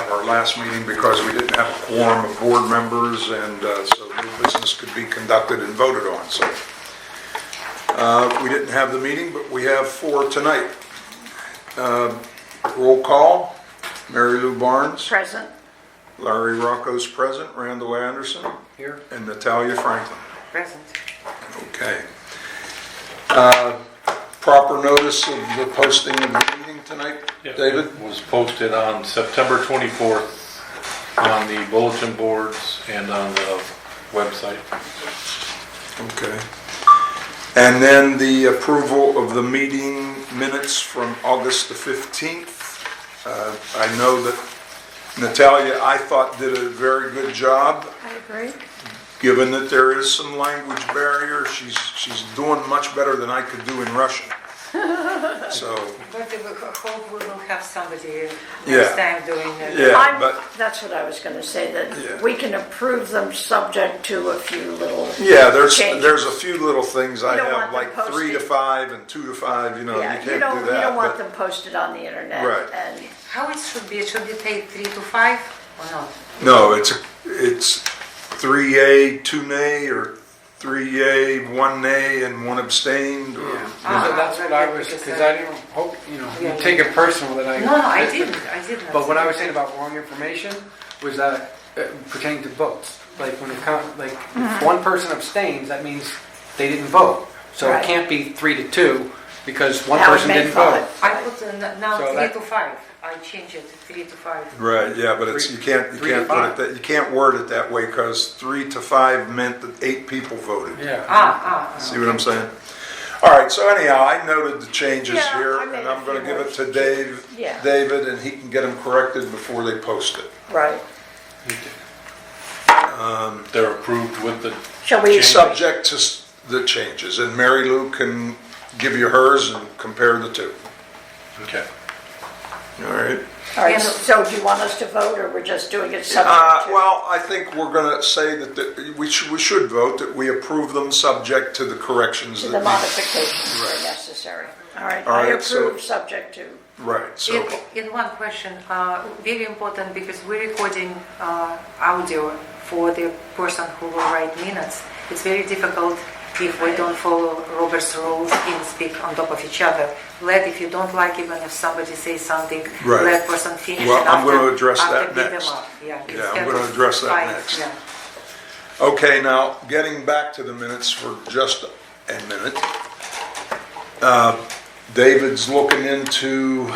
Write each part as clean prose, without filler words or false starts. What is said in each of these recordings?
have our last meeting because we didn't have a quorum of board members, and so no business could be conducted and voted on. So we didn't have the meeting, but we have 4 tonight. Roll call. Mary Lou Barnes. Present. Larry Rocco's present. Randall Anderson. Here. And Natalia Franklin. Present. Okay. Proper notice of the posting of the meeting tonight, David? It was posted on September 24th on the bulletin boards and on the website. Okay. And then the approval of the meeting minutes from August the 15th. I know that Natalia, I thought, did a very good job. I agree. Given that there is some language barrier, she's doing much better than I could do in Russian. So. But we hope we will have somebody Yeah. next time doing it. Yeah, but That's what I was going to say, that Yeah. we can approve them subject to a few little yeah, there's changes. a few little things I don't have, want them like 3 to posted. 5 and 2 to 5. You know, Yeah, you can't do that. you don't want but- them posted on the internet. Right. And How it should be? Should it take 3 to 5 or not? No, it's 3 yay, 2 nay, or 3 yay, 1 nay, and 1 abstained. Or, So that's what I was, because I didn't hope, you take it personal that I... No, I didn't. I didn't. But what I was saying about wrong information was that pertaining to votes. Like when it comes, like if one person abstains, that means they didn't vote. So Right. it can't be 3 to 2 because one Now it person may didn't five. vote. I put now So 3 that- to 5. I changed it 3 to 5. Right, yeah, but it's you can't Three to put it five. that you can't word it that way because 3 to 5 meant that 8 people voted. Yeah. See what I'm saying? All right. So anyhow, I noted the changes Yeah, here, I made and a I'm going to few give it to Yeah. David, and he can get them corrected before they post it. right. They're approved with the Shall we? Subject to the changes, and Mary Lou can give you hers and compare the two. Okay. All right. All right. So do you want us to vote, or we're just doing it subject to? Well, I think we're going to say that we should vote that we approve them subject to the corrections To that the modifications that are necessary. All right. All I right, so- approve subject to. Right. So In one question, very important because we're recording audio for the person who will write minutes. It's very difficult if we don't follow Robert's rules and speak on top of each other. If you don't like, even if somebody says something, Right. let person finish. Well, and I'm going to after- address after that beat them next. up. Yeah, I'm instead going to of address that fight, next. yeah. Okay, now getting back to the minutes for just a minute. David's looking into,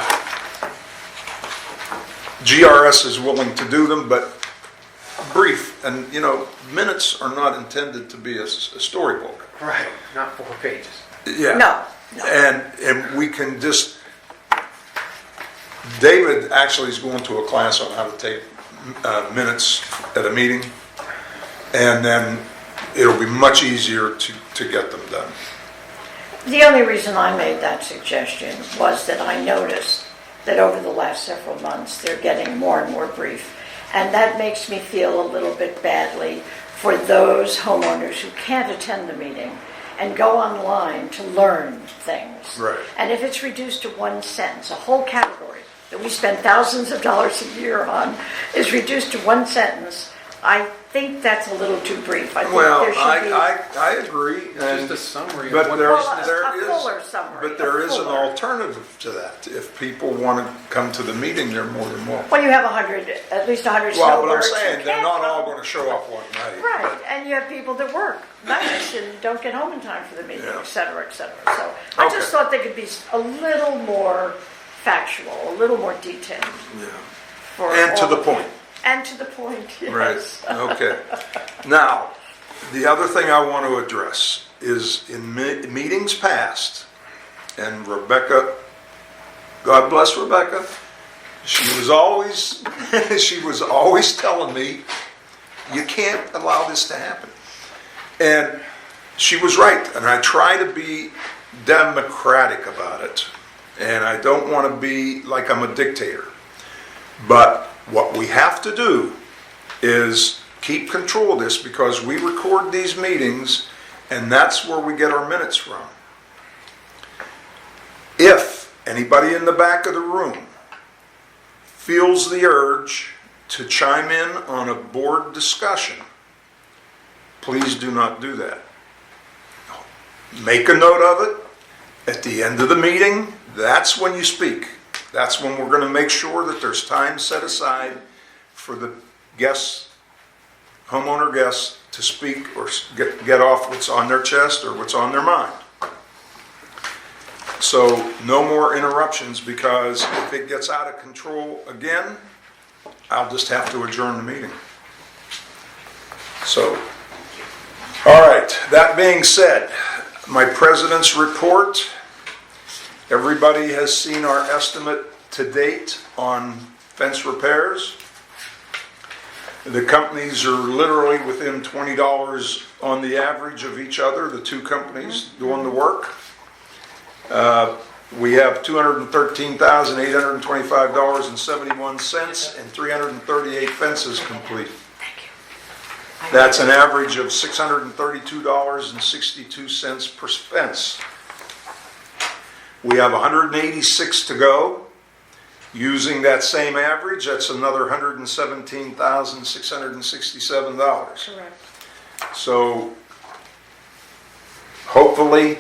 GRS is willing to do them, but brief. And, minutes are not intended to be a storybook. Right. Not 4 pages. Yeah. No. And we can just, David actually is going to a class on how to take minutes at a meeting, and then it'll be much easier to get them done. The only reason I made that suggestion was that I noticed that over the last several months, they're getting more and more brief. And that makes me feel a little bit badly for those homeowners who can't attend the meeting and go online to learn things. Right. And if it's reduced to one sentence, a whole category that we spend thousands of dollars a year on is reduced to one sentence, I think that's a little too brief. I think Well, there should be I agree. Just a summary But of what there's, Well, a fuller summary, but there a is an fuller. alternative to that. If people want to come to the meeting, they're more than welcome. When you have at least 100 Well, but I'm snowbirds who saying, they're can't not all vote. going to show up one night. Right, and you have people that work nights and don't get home in time for the meeting, Yeah. et cetera, et cetera. So I Okay. just thought they could be a little more factual, a little more detailed. Yeah. For And to all the of point. you. And to the point, yes. Right, okay. Now, the other thing I want to address is in meetings past, and Rebecca, God bless Rebecca, she was always telling me, you can't allow this to happen. And she was right, and I try to be democratic about it, and I don't want to be like I'm a dictator. But what we have to do is keep control of this because we record these meetings and that's where we get our minutes from. If anybody in the back of the room feels the urge to chime in on a board discussion, please do not do that. Make a note of it. At the end of the meeting, that's when you speak. That's when we're going to make sure that there's time set aside for the guests, homeowner guests, to speak or get off what's on their chest or what's on their mind. So no more interruptions, because if it gets out of control again, I'll just have to adjourn the meeting. So, all right, that being said, my president's report. Everybody has seen our estimate to date on fence repairs. The companies are literally within $20 on the average of each other, the two companies doing the work. We have $213,825.71 and 338 fences complete. That's an average of $632.62 per fence. We have 186 to go. Using that same average, that's another $117,667. Correct. So hopefully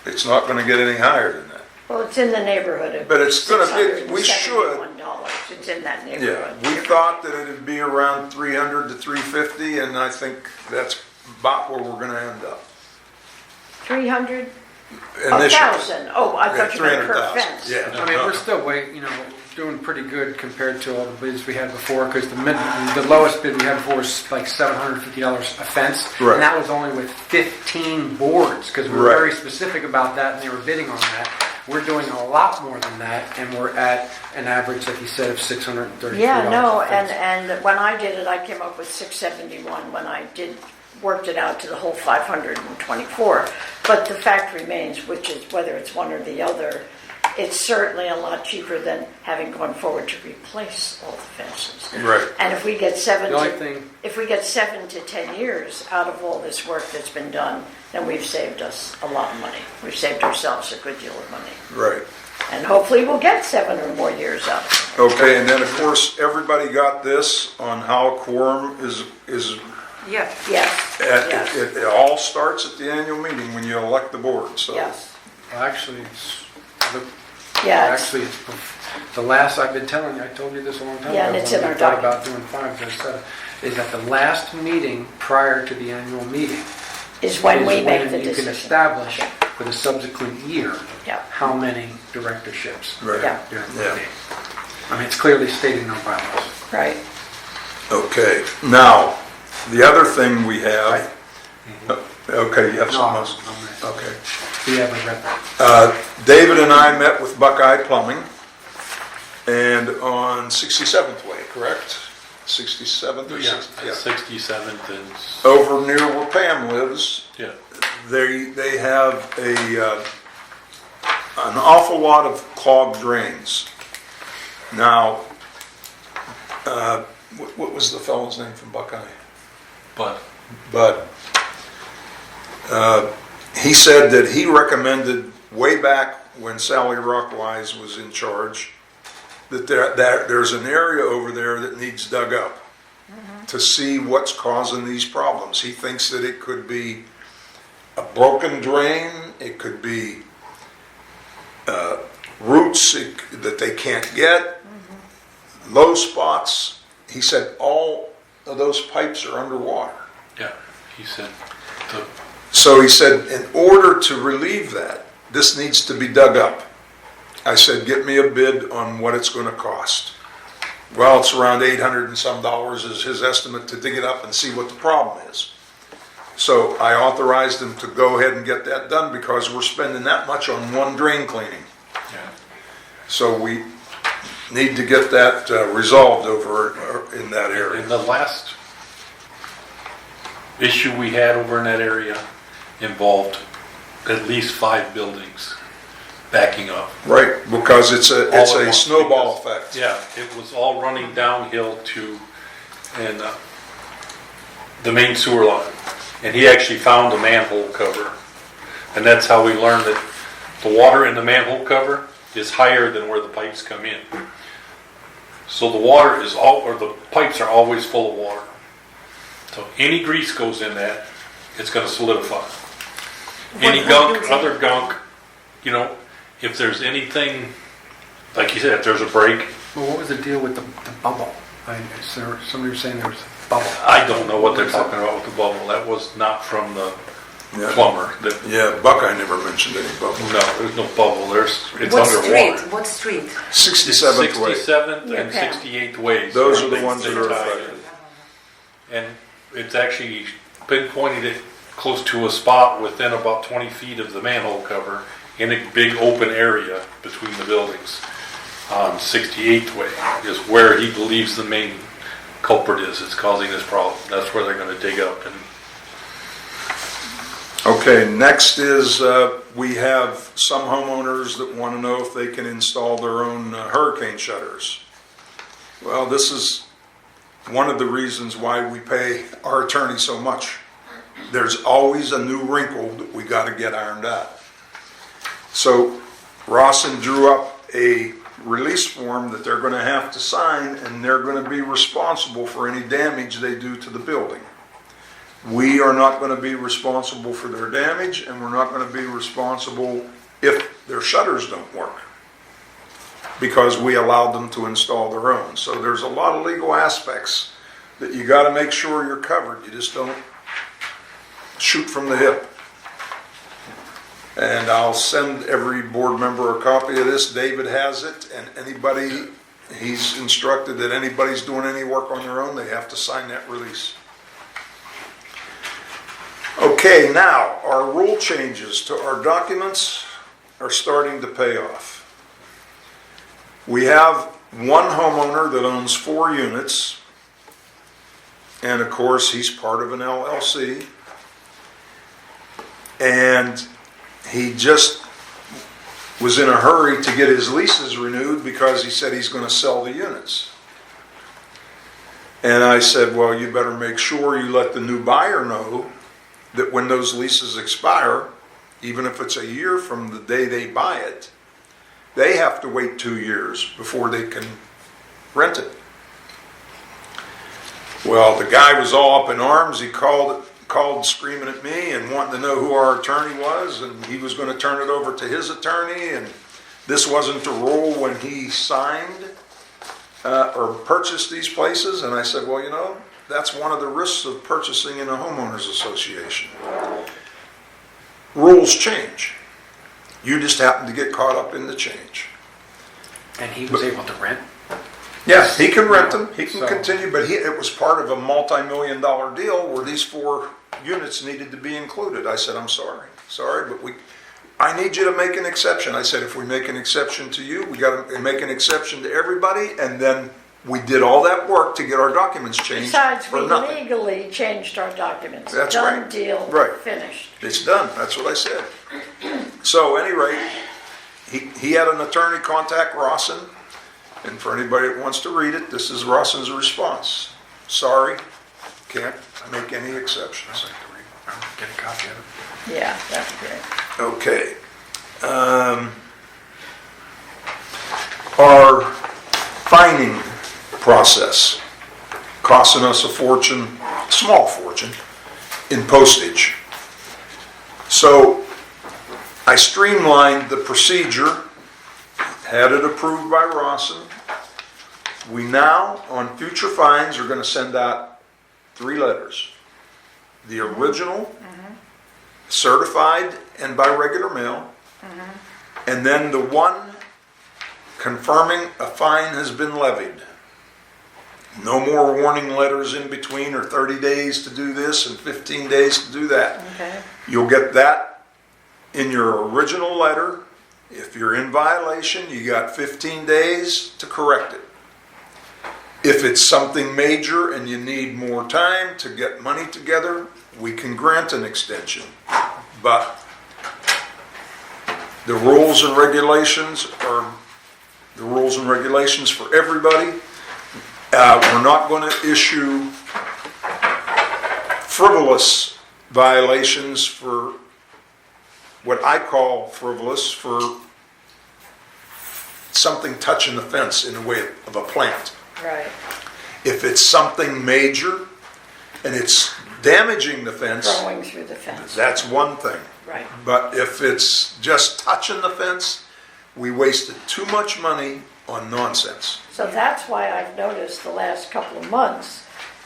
it's not going to get any higher than that. Well, it's in the neighborhood of But it's gonna be- we should. $671. It's in that Yeah, neighborhood. we thought that it'd be around 300 to 350, and I think that's about where we're going to end up. 300? Initially. 1,000. Oh, I thought you meant per 300,000. fence. Yeah. I mean, we're still doing pretty good compared to all the bids we had before, because the lowest bid we had before was like $750 a fence. Right. And that was only with 15 boards, because we were Right. very specific about that and they were bidding on that. We're doing a lot more than that, and we're at an average, like you said, of $633. Yeah, no, a fence. and when I did it, I came up with 671 when I worked it out to the whole 524. But the fact remains, which is whether it's one or the other, it's certainly a lot cheaper than having gone forward to replace all the fences. Right. And if we get The only thing, if we get 7 to 10 years out of all this work that's been done, then we've saved us a lot of money. We've saved ourselves a good deal of money. Right. And hopefully we'll get 7 or more years out of it. Okay, and then of course, everybody got this on how a quorum is Yeah. Yes, yes, it all starts at the annual meeting when you elect the board, so. yes. actually, it's the last, I've been telling you, I told you this a long time ago. Yeah, and it's when in we our thought document. about doing 5 instead of, is at the last meeting prior to the annual meeting. Is when is we make the when you can decision. establish for the subsequent year Yeah. how many directorships. Right. Yeah. during the Yeah. meeting. I mean, it's clearly stated in our bylaws. Right. Okay, now, the other thing we have, Right. okay, you have No, something else? I'm Okay. we haven't read that. David and I met with Buckeye Plumbing, and on 67th Way, correct? 67th or 60th? Yeah. 67th and, Over near where Pam lives, yeah. they have an awful lot of clogged drains. Now, what was the fellow's name from Buckeye? But But he said that he recommended way back when Sally Rockwise was in charge that there's an area over there that needs dug up to see what's causing these problems. He thinks that it could be a broken drain, it could be roots that they can't get, low spots. He said all of those pipes are underwater. yeah, he said, So he said, in order to relieve that, this needs to be dug up. I said, get me a bid on what it's going to cost. Well, it's around $800 and some is his estimate to dig it up and see what the problem is. So I authorized him to go ahead and get that done because we're spending that much on one drain cleaning. yeah. So we need to get that resolved over in that area. And the last issue we had over in that area involved at least 5 buildings backing up. Right, because it's All a at once, snowball because- effect. Yeah, it was all running downhill to the main sewer line. And he actually found a manhole cover. And that's how we learned that the water in the manhole cover is higher than where the pipes come in. So the water is or the pipes are always full of water. So any grease goes in that, it's gonna solidify. Any gunk, other gunk, you know, if there's anything, like you said, if there's a break, Well, what was the deal with the bubble? Somebody was saying there was a bubble. I don't know what they're talking about with the bubble. That was not from the Yeah. plumber. Yeah, Buckeye never mentioned any bubble. No, there's no bubble. It's What underwater. street? What street? 67th way. 67th Yeah, and Pam. 68th ways. Those are the They ones that tie are in. affected. And it's actually pinpointed it close to a spot within about 20 feet of the manhole cover in a big open area between the buildings. On 68th way is where he believes the main culprit is. It's causing this problem. That's where they're going to dig up. And Okay, next is, we have some homeowners that want to know if they can install their own hurricane shutters. Well, this is one of the reasons why we pay our attorney so much. There's always a new wrinkle that we got to get ironed out. So Rawson drew up a release form that they're going to have to sign, and they're going to be responsible for any damage they do to the building. We are not going to be responsible for their damage, and we're not going to be responsible if their shutters don't work, because we allowed them to install their own. So there's a lot of legal aspects that you got to make sure you're covered. You just don't shoot from the hip. And I'll send every board member a copy of this. David has it, and anybody, he's instructed that anybody's doing any work on their own, they have to sign that release. Okay, now, our rule changes to our documents are starting to pay off. We have one homeowner that owns 4 units, and of course, he's part of an LLC. And he just was in a hurry to get his leases renewed because he said he's going to sell the units. And I said, well, you better make sure you let the new buyer know that when those leases expire, even if it's a year from the day they buy it, they have to wait 2 years before they can rent it. Well, the guy was all up in arms. He called screaming at me and wanting to know who our attorney was, and he was going to turn it over to his attorney, and this wasn't the rule when he signed or purchased these places. And I said, well, you know, that's one of the risks of purchasing in a homeowners association. Rules change. You just happen to get caught up in the change. And he was able to rent? Yeah, he can rent them, he can So- continue, but it was part of a multi-million-dollar deal where these 4 units needed to be included. I said, I'm sorry, but I need you to make an exception. I said, if we make an exception to you, we got to make an exception to everybody, and then we did all that work to get our documents changed Besides, for we nothing. legally changed our documents. That's Done right. deal, Right. finished. It's done, that's what I said. So, at any rate, he had an attorney contact Rawson, and for anybody that wants to read it, this is Rawson's response. Sorry, can't make any exceptions. I'll get a copy of it. Yeah, that's great. Okay. Our fining process costing us a fortune, small fortune, in postage. So I streamlined the procedure, had it approved by Rawson. We now, on future fines, are going to send out 3 letters. The original, certified and by regular mail, and then the one confirming a fine has been levied. No more warning letters in between, or 30 days to do this and 15 days to do that. Okay. You'll get that in your original letter. If you're in violation, you got 15 days to correct it. If it's something major and you need more time to get money together, we can grant an extension. But the rules and regulations are the rules and regulations for everybody. We're not going to issue frivolous violations for what I call frivolous for something touching the fence in the way of a plant. Right. If it's something major and it's damaging the fence, Growing through the fence. that's one thing. Right. But if it's just touching the fence, we wasted too much money on nonsense. So that's why I've noticed the last couple of months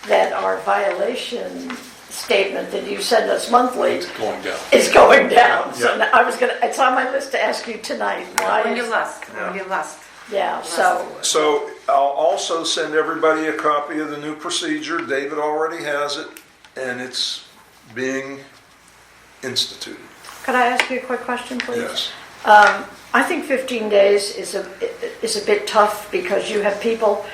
that our violation statement that you send us monthly It's going down. is going down. So Yeah. now I was gonna, it's on my list to ask you tonight. Why Only is, last, Yeah. only last. yeah, so, So I'll also send everybody a copy of the new procedure. David already has it, and it's being instituted. could I ask you a quick question, please? Yes. I think 15 days is a bit tough because you have people,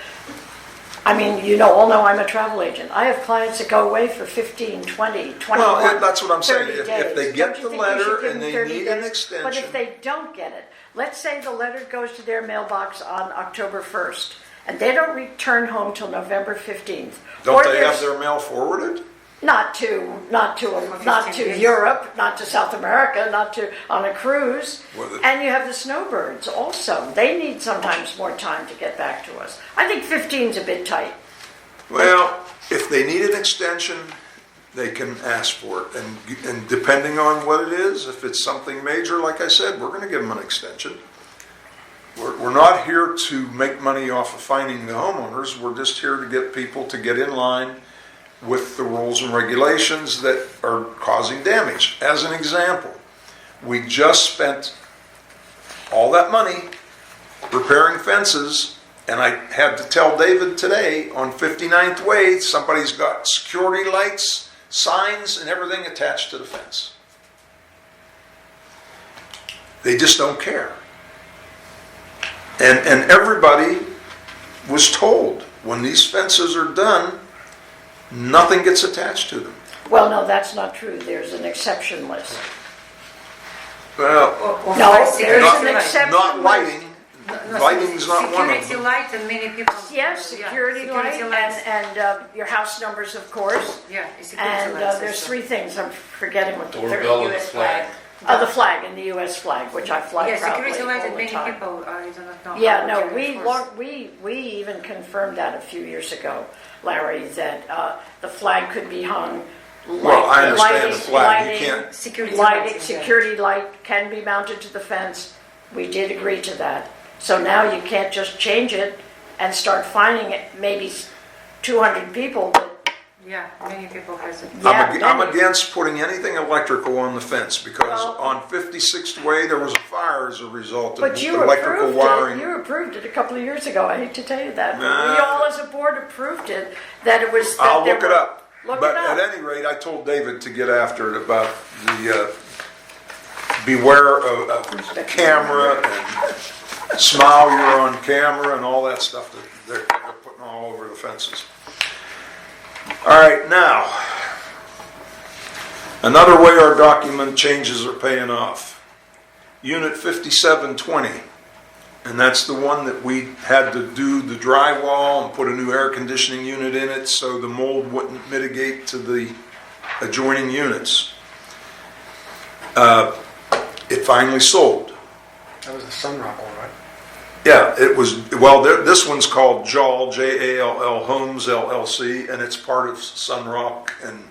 I mean, all know I'm a travel agent. I have clients that go away for 15, 20, 21, Well, that's what I'm saying. 30 If days. they get Don't you the think we should letter give and them they 30 need an days? extension. But if they don't get it, let's say the letter goes to their mailbox on October 1st, and they don't return home till November 15th. Don't or they there's- have their mail forwarded? Not to 15 days. Europe, not to South America, not to on a cruise. Well, And you have the snowbirds also. They need sometimes more time to get back to us. I think 15 is a bit tight. Well, if they need an extension, they can ask for it. And depending on what it is, if it's something major, like I said, we're going to give them an extension. We're not here to make money off of fining the homeowners. We're just here to get people to get in line with the rules and regulations that are causing damage. As an example, we just spent all that money repairing fences, and I had to tell David today on 59th Way, somebody's got security lights, signs, and everything attached to the fence. They just don't care. And everybody was told, when these fences are done, nothing gets attached to them. Well, no, that's not true. There's an exception list. Well, Or No, security there's an light. exception not list. lighting. No, Lighting's not one of Security them. light and many people. Yes, Yeah, security light lights. and your house numbers, of course. Yeah, security And lights. there's also. three things. I'm forgetting what the third. Doorbell and the US flag. The flag and the U.S. flag, which I fly Yeah, proudly security light all and the many time. people, I do not know. Yeah, how no, to we enforce. we even confirmed that a few years ago, Larry, that the flag could be hung. Well, I understand the lighting- flag. You lighting- can't, Security Lighting, lights, yeah. security light can be mounted to the fence. We did agree to that. So now you can't just change it and start fining it, maybe 200 people, but Yeah, many people has it. yeah. I'm many. against putting anything electrical on the fence because Well- on 56th Way, there was a fire as a result of But you electrical approved wiring. it, you approved it a couple of years ago, I hate to tell you that. But we Nah. all as a board approved it, that it was. that I'll there look it were- up. Look But it up. at any rate, I told David to get after it about the beware of camera and smile you're on camera and all that stuff that they're putting all over the fences. All right, now, another way our document changes are paying off. Unit 5720. And that's the one that we had to do the drywall and put a new air conditioning unit in it so the mold wouldn't mitigate to the adjoining units. It finally sold. That was the Sunrock one, right? Yeah, it was, well, this one's called JALL, J-A-L-L Homes LLC, and it's part of Sunrock and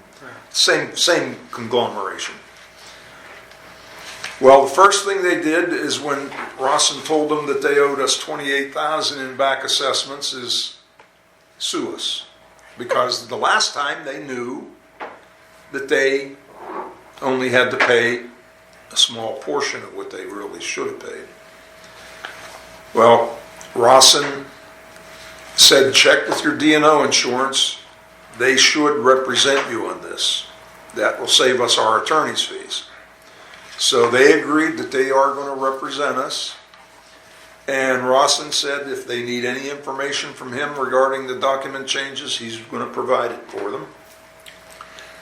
same conglomeration. Well, the first thing they did is when Rawson told them that they owed us $28,000 in back assessments is sue us. Because the last time they knew that they only had to pay a small portion of what they really should have paid. Well, Rawson said check with your D&O insurance. They should represent you on this. That will save us our attorney's fees. So they agreed that they are going to represent us. And Rawson said if they need any information from him regarding the document changes, he's going to provide it for them.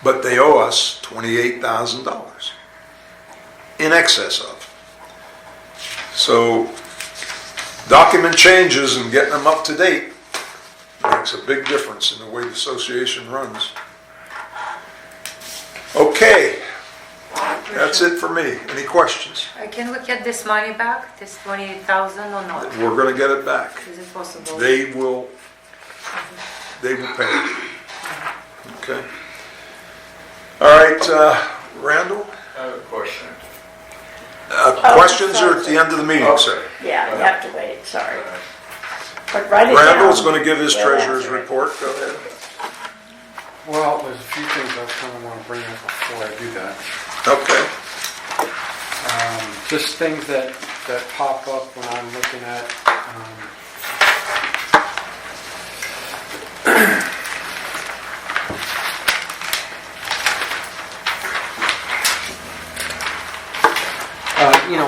But they owe us $28,000 in excess of. So document changes and getting them up to date makes a big difference in the way the association runs. Okay. That's it for me. Any questions? Can we get this money back, this 28,000 or not? We're gonna get it back. Is it possible? They will pay it. Okay. All right, Randall? I have a question. Questions are at the end of the meeting, sir. Yeah, you have to wait, sorry. But write it down. Randall's gonna give his We'll treasurer's answer it. report. Go ahead. Well, there's a few things I kind of want to bring up before I do that. Okay. Just things that pop up when I'm looking at.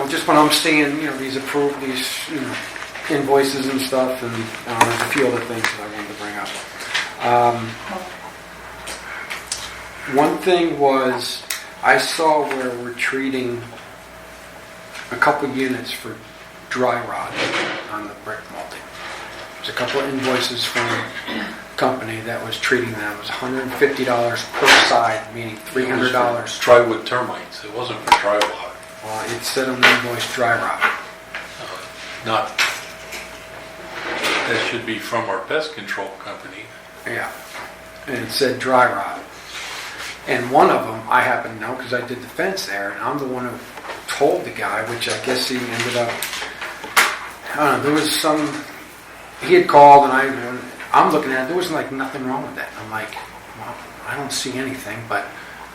Just when I'm seeing, these invoices and stuff, and there's a few other things that I wanted to bring up. One thing was, I saw where we're treating a couple units for dry rot on the brick molding. There's a couple of invoices from a company that was treating them. It was $150 per side, meaning $300. Drywood termites, it wasn't for drywall. It said on the invoice dry rot. Not, that should be from our pest control company. Yeah. And it said dry rot. And one of them, I happen to know because I did the fence there, and I'm the one who told the guy, which I guess he ended up, I don't know, there was he had called, and I'm looking at it, there was like nothing wrong with it. I'm like, well, I don't see anything, but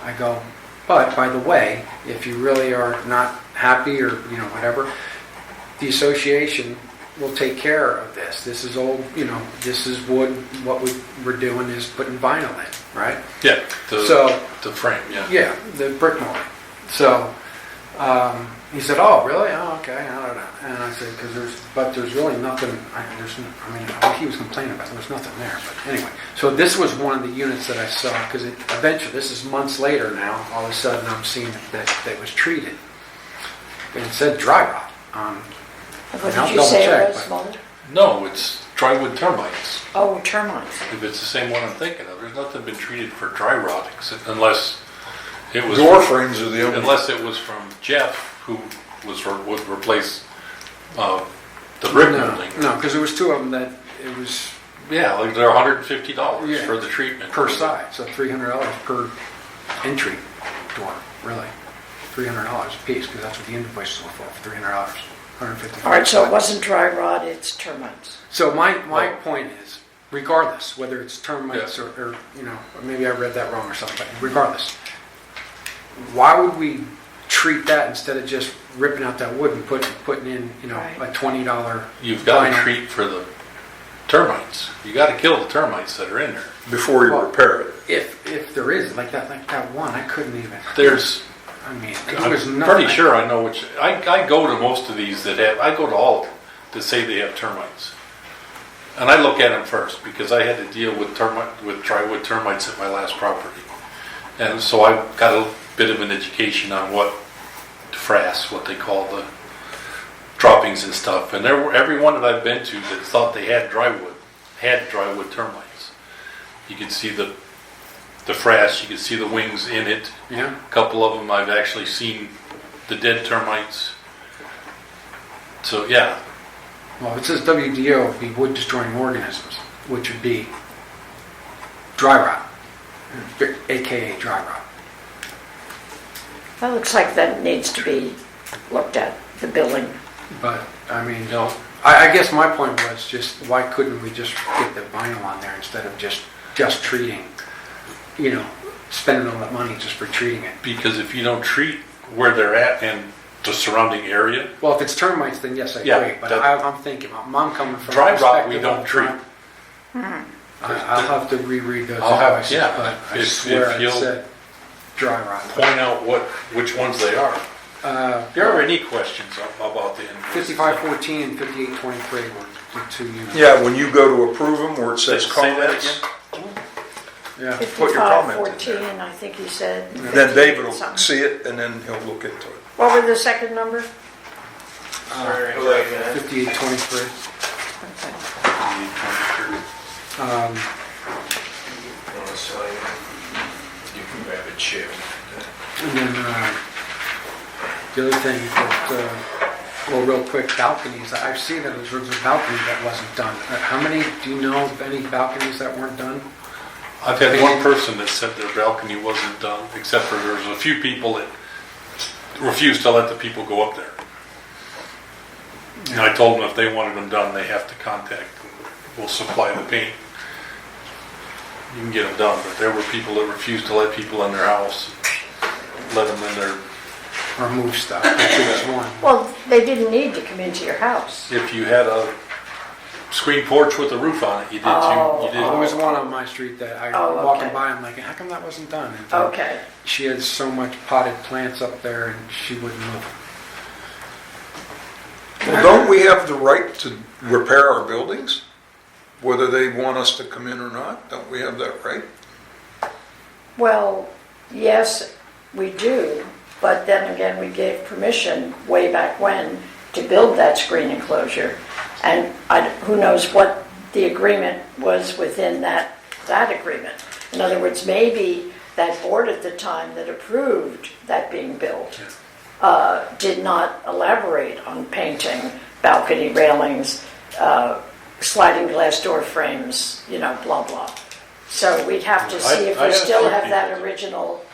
I go, but by the way, if you really are not happy or, whatever, the association will take care of this. This is old, this is wood. What we're doing is putting vinyl in, right? Yeah, the frame, yeah. Yeah, the brick molding. So he said, "Oh, really? Oh, okay. I don't know." And I said, "But there's really nothing. What he was complaining about, there was nothing there." But anyway, so this was one of the units that I saw because eventually, this is months later now. All of a sudden, I'm seeing that was treated, and it said dry rot. What I'll did you say double it check, was, but- mold? No, it's drywood termites. Oh, termites. If it's the same one I'm thinking of, there's nothing been treated for dry rot unless it was Door frames are the only. unless it was from Jeff, who would replace the brick molding. No, because there was two of them that it was Yeah, like they're $150 Yeah. for the treatment per side, so $300 per entry door, really. $300 a piece, because that's what the invoices were for $300, $150. All right, so it wasn't dry rot, it's termites. So my point is, regardless, whether it's termites or maybe I read that wrong or something, but regardless, why would we treat that instead of just ripping out that wood and putting in, Right. a $20 You've got to vinyl? treat for the termites. You got to kill the termites that are in there. Before you repair it. If there is, like that one, I couldn't even. There's, There was I'm nothing. pretty sure I know which. I go to most of these I go to all that say they have termites, and I look at them first because I had to deal with drywood termites at my last property, and so I got a bit of an education on what they call the droppings and stuff. And every one that I've been to that thought they had drywood termites. You could see the frass, you could see the wings in it. Yeah. A couple of them I've actually seen the dead termites. So yeah, Well, if it says WDO, it would be wood destroying organisms, which would be dry rot, aka dry rot. That looks like that needs to be looked at, the billing. But I guess my point was just why couldn't we just get the vinyl on there instead of just treating, spending all that money just for treating it. because if you don't treat where they're at and the surrounding area, Well, if it's termites, then yes, I Yeah, agree. But I'm thinking, I'm coming from dry the rot we perspective don't of treat. I'll have to reread those I'll have- invoices, yeah, but I if swear it you'll- said dry rot. point out which ones they are. If there are any questions about the invoices, 5514 and 5823 were the two units. Yeah, when you go to approve them where it says Say that comments, Yeah. Put your comment in there. 5514, I think he said. then David will 58 something. see it and then he'll look into it. What were the second number? 5823. You can grab a chair. And then The other thing that, well, real quick, balconies. I've seen that there was a balcony that wasn't done. How many, do you know of any balconies that weren't done? I've had one person that said their balcony wasn't done, except for there's a few people that refused to let the people go up there. And I told them if they wanted them done, they have to contact, we'll supply the paint. You can get them done, but there were people that refused to let people in their house, let them in their, Or move stuff? That's one. Well, they didn't need to come into your house. if you had a screen porch with a roof on it, you did, you There was did. one on my street that I Oh, walking okay. by, I'm like, how come that wasn't done? And Okay. she had so much potted plants up there and she wouldn't move. Well, don't we have the right to repair our buildings? Whether they want us to come in or not? Don't we have that right? Well, yes, we do, but then again, we gave permission way back when to build that screen enclosure. And who knows what the agreement was within that agreement. In other words, maybe that board at the time that approved that being built did not elaborate on painting, balcony railings, sliding glass door frames, blah, blah. So we'd have to see if I we had a still few have that people original,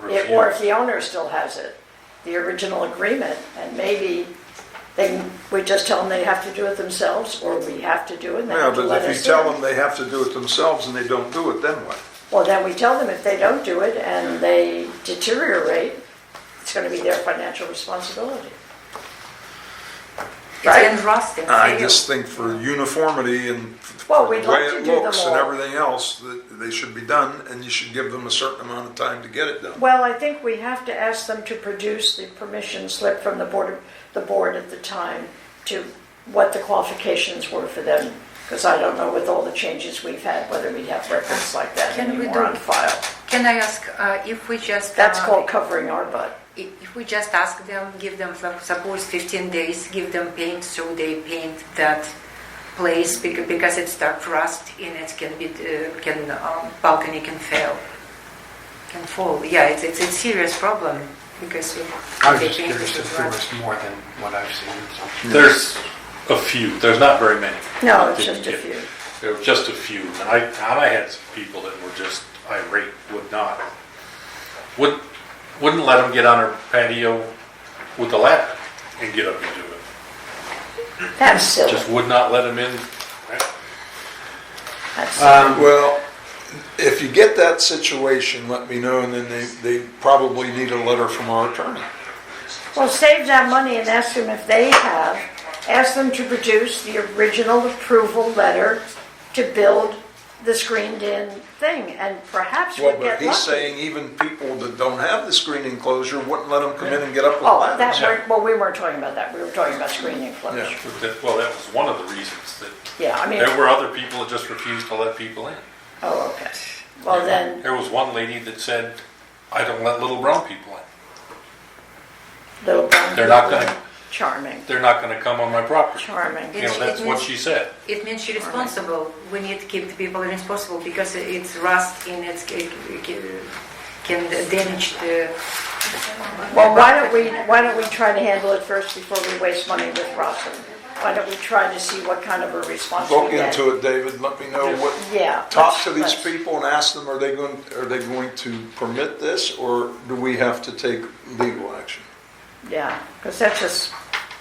refused. or if the owner still has it, the original agreement, and maybe we just tell them they have to do it themselves, or we have to do it, and they Yeah, have to but let if us you tell in. them they have to do it themselves and they don't do it, then what? Well, then we tell them if they don't do it and they deteriorate, it's going to be their financial responsibility. Right? It's rusting. I just think for uniformity and Well, the we'd way like to it do them looks and all. everything else, that they should be done, and you should give them a certain amount of time to get it done. Well, I think we have to ask them to produce the permission slip from the board at the time to what the qualifications were for them, because I don't know with all the changes we've had, whether we have records like that Can we anymore do- on file. Can I ask if we just... That's called covering our butt. If we just ask them, give them, suppose 15 days, give them paint, so they paint that place because it starts rust and it balcony can fail, can fall. Yeah, it's a serious problem because I was they just paint curious it if with there rust. was more than what I've seen. So. There's a few, there's not very many. No, I it's didn't just a get- few. There were just a few, and I had some people that were just irate, wouldn't let them get on their patio with the ladder and get up and do it. That's silly. Just would not let them in. That's silly. Well, if you get that situation, let me know, and then they probably need a letter from our attorney. Well, save that money and ask them if they have, ask them to produce the original approval letter to build the screened-in thing, and perhaps we'll Well, get but lucky. he's saying even people that don't have the screen enclosure wouldn't let them come in and get up with Oh, ladders. we weren't talking about that. We were talking about screening enclosure. Yeah. Well, that was one of the reasons that Yeah, I mean, there were other people that just refused to let people in. oh, okay. Well, then, There was one lady that said, I don't let little brown people in. little brown They're not people, gonna- charming, They're not gonna come on my property. charming. You know, that's what she said. It means she's responsible. We need to keep the people responsible because it's rust and it can damage the... Well, why don't we try to handle it first before we waste money with Rossin? Why don't we try to see what kind of a response we Look get? into it, David, let me know what, Yeah. talk to these let's- people and ask them, are they going to permit this, or do we have to take legal action? Yeah, because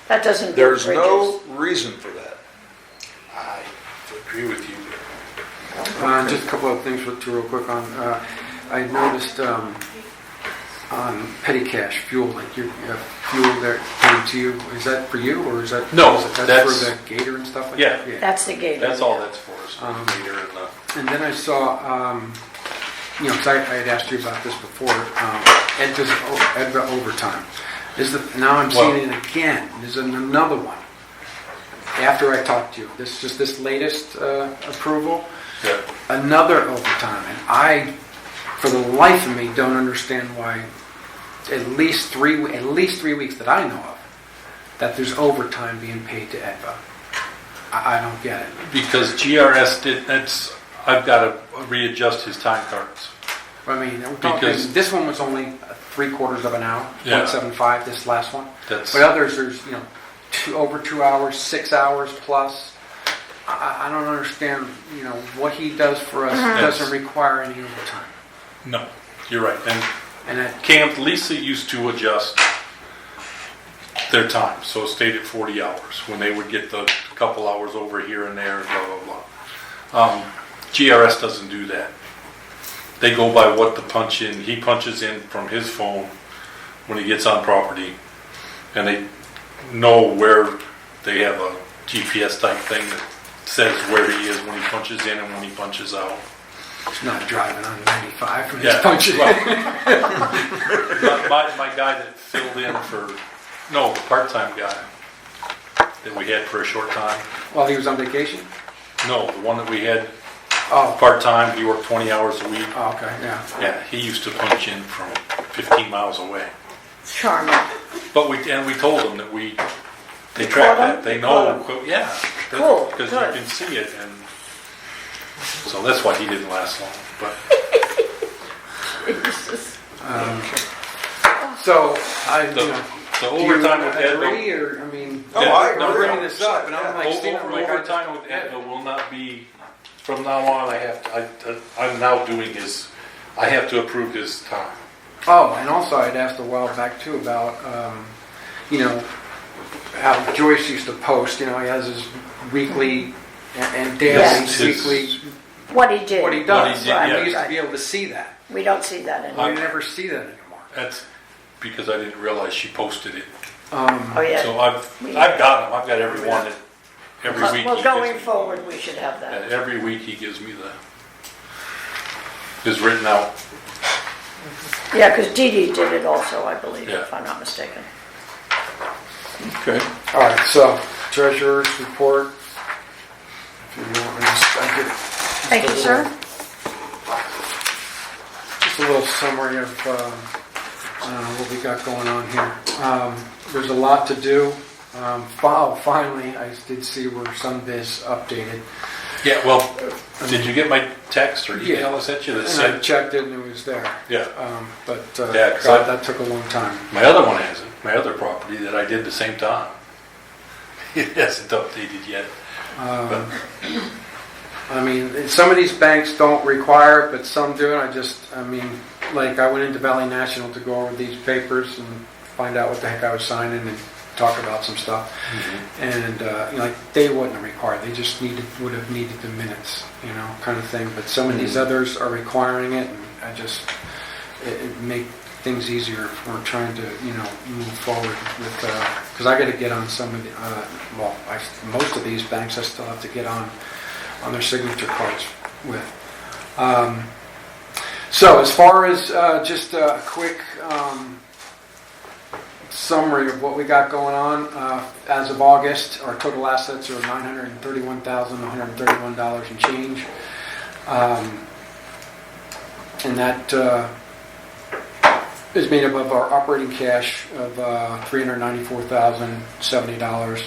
that doesn't build There's bridges. no reason for that. I agree with you. Just a couple of things real quick on. I noticed on petty cash fuel, like your fuel there came to you. Is that for you or is that No, that's that's- for the gator and stuff like Yeah. that? That's the gate. That's all that's for us. Later in the- And then I saw, because I had asked you about this before, EDVA overtime. Now I'm seeing it again. There's another one. After I talked to you, this latest approval, Yeah. another overtime, and I, for the life of me, don't understand why. At least 3 weeks that I know of, that there's overtime being paid to EDVA. I don't get it. Because GRS I've got to readjust his time cards. I mean, we're talking, Because- this one was only 3/4 of an hour, Yeah. 0.75, this last one. That's, But others, there's, over 2 hours, 6 hours plus. I don't understand, what he does for us doesn't require any overtime. no, you're right. And that, Camp, Lisa used to adjust their time, so it stayed at 40 hours when they would get the couple hours over here and there, blah, blah, blah. GRS doesn't do that. They go by what the punch in, he punches in from his phone when he gets on property, and they know where they have a GPS type thing that says where he is when he punches in and when he punches out. it's not driving on 95 when Yeah, he's punching. well, my guy that filled in the part-time guy that we had for a short time. While he was on vacation? No, the one that we had Oh, part-time, he worked 20 hours a week. oh, okay, yeah. Yeah, he used to punch in from 15 miles away. Charming. But we told them that they You track caught 'em? that. They You know, caught yeah. Cool, Because good. you can see it, and so that's why he didn't last long. But Jesus. So, I, the do you overtime with Edna, agree, or, I mean, Oh, Yeah, I I'm agree. bringing this up, and I'm like, Steve, I'm like, I just overtime don't with get Edna it. will not be, from now on, I'm now doing I have to approve his time. Oh, and also I'd asked a while back too about, how Joyce used to post, he has his weekly and daily, Yes. weekly, What he did. what he does. did, And yeah. we used to be able to see that. We don't see that We anymore. never see that anymore. That's because I didn't realize she posted it. Oh, yeah. So I've got him. I've got every one that every week. Well, he going gives me. forward, we should have that. Yeah, every week he gives me is written out. Yeah, because Dee Dee did it also, I believe, Yeah. if I'm not mistaken. Okay. All right, so treasurer's report. If you want me to, I get it. Thank you, sir. Just a little summary of what we got going on here. There's a lot to do. Finally, I did see where Sunbiz updated. Yeah. Well, did you get my text or email Yeah. I sent you that And I said? checked it and it was there. Yeah. But Yeah, 'cause that took a long time. My other one hasn't. My other property that I did the same time. It hasn't updated yet. I mean, some of these banks don't require it, but some do. And like I went into Valley National to go over these papers and find out what the heck I was signing and talk about some stuff. And like they wouldn't have required. They just would have needed the minutes, kind of thing. But some of these others are requiring it, and it make things easier if we're trying to move forward with because I got to get on some of the most of these banks I still have to get on their signature cards with. So as far as just a quick summary of what we got going on, as of August, our total assets are $931,131 and change. And that is made up of our operating cash of $394,070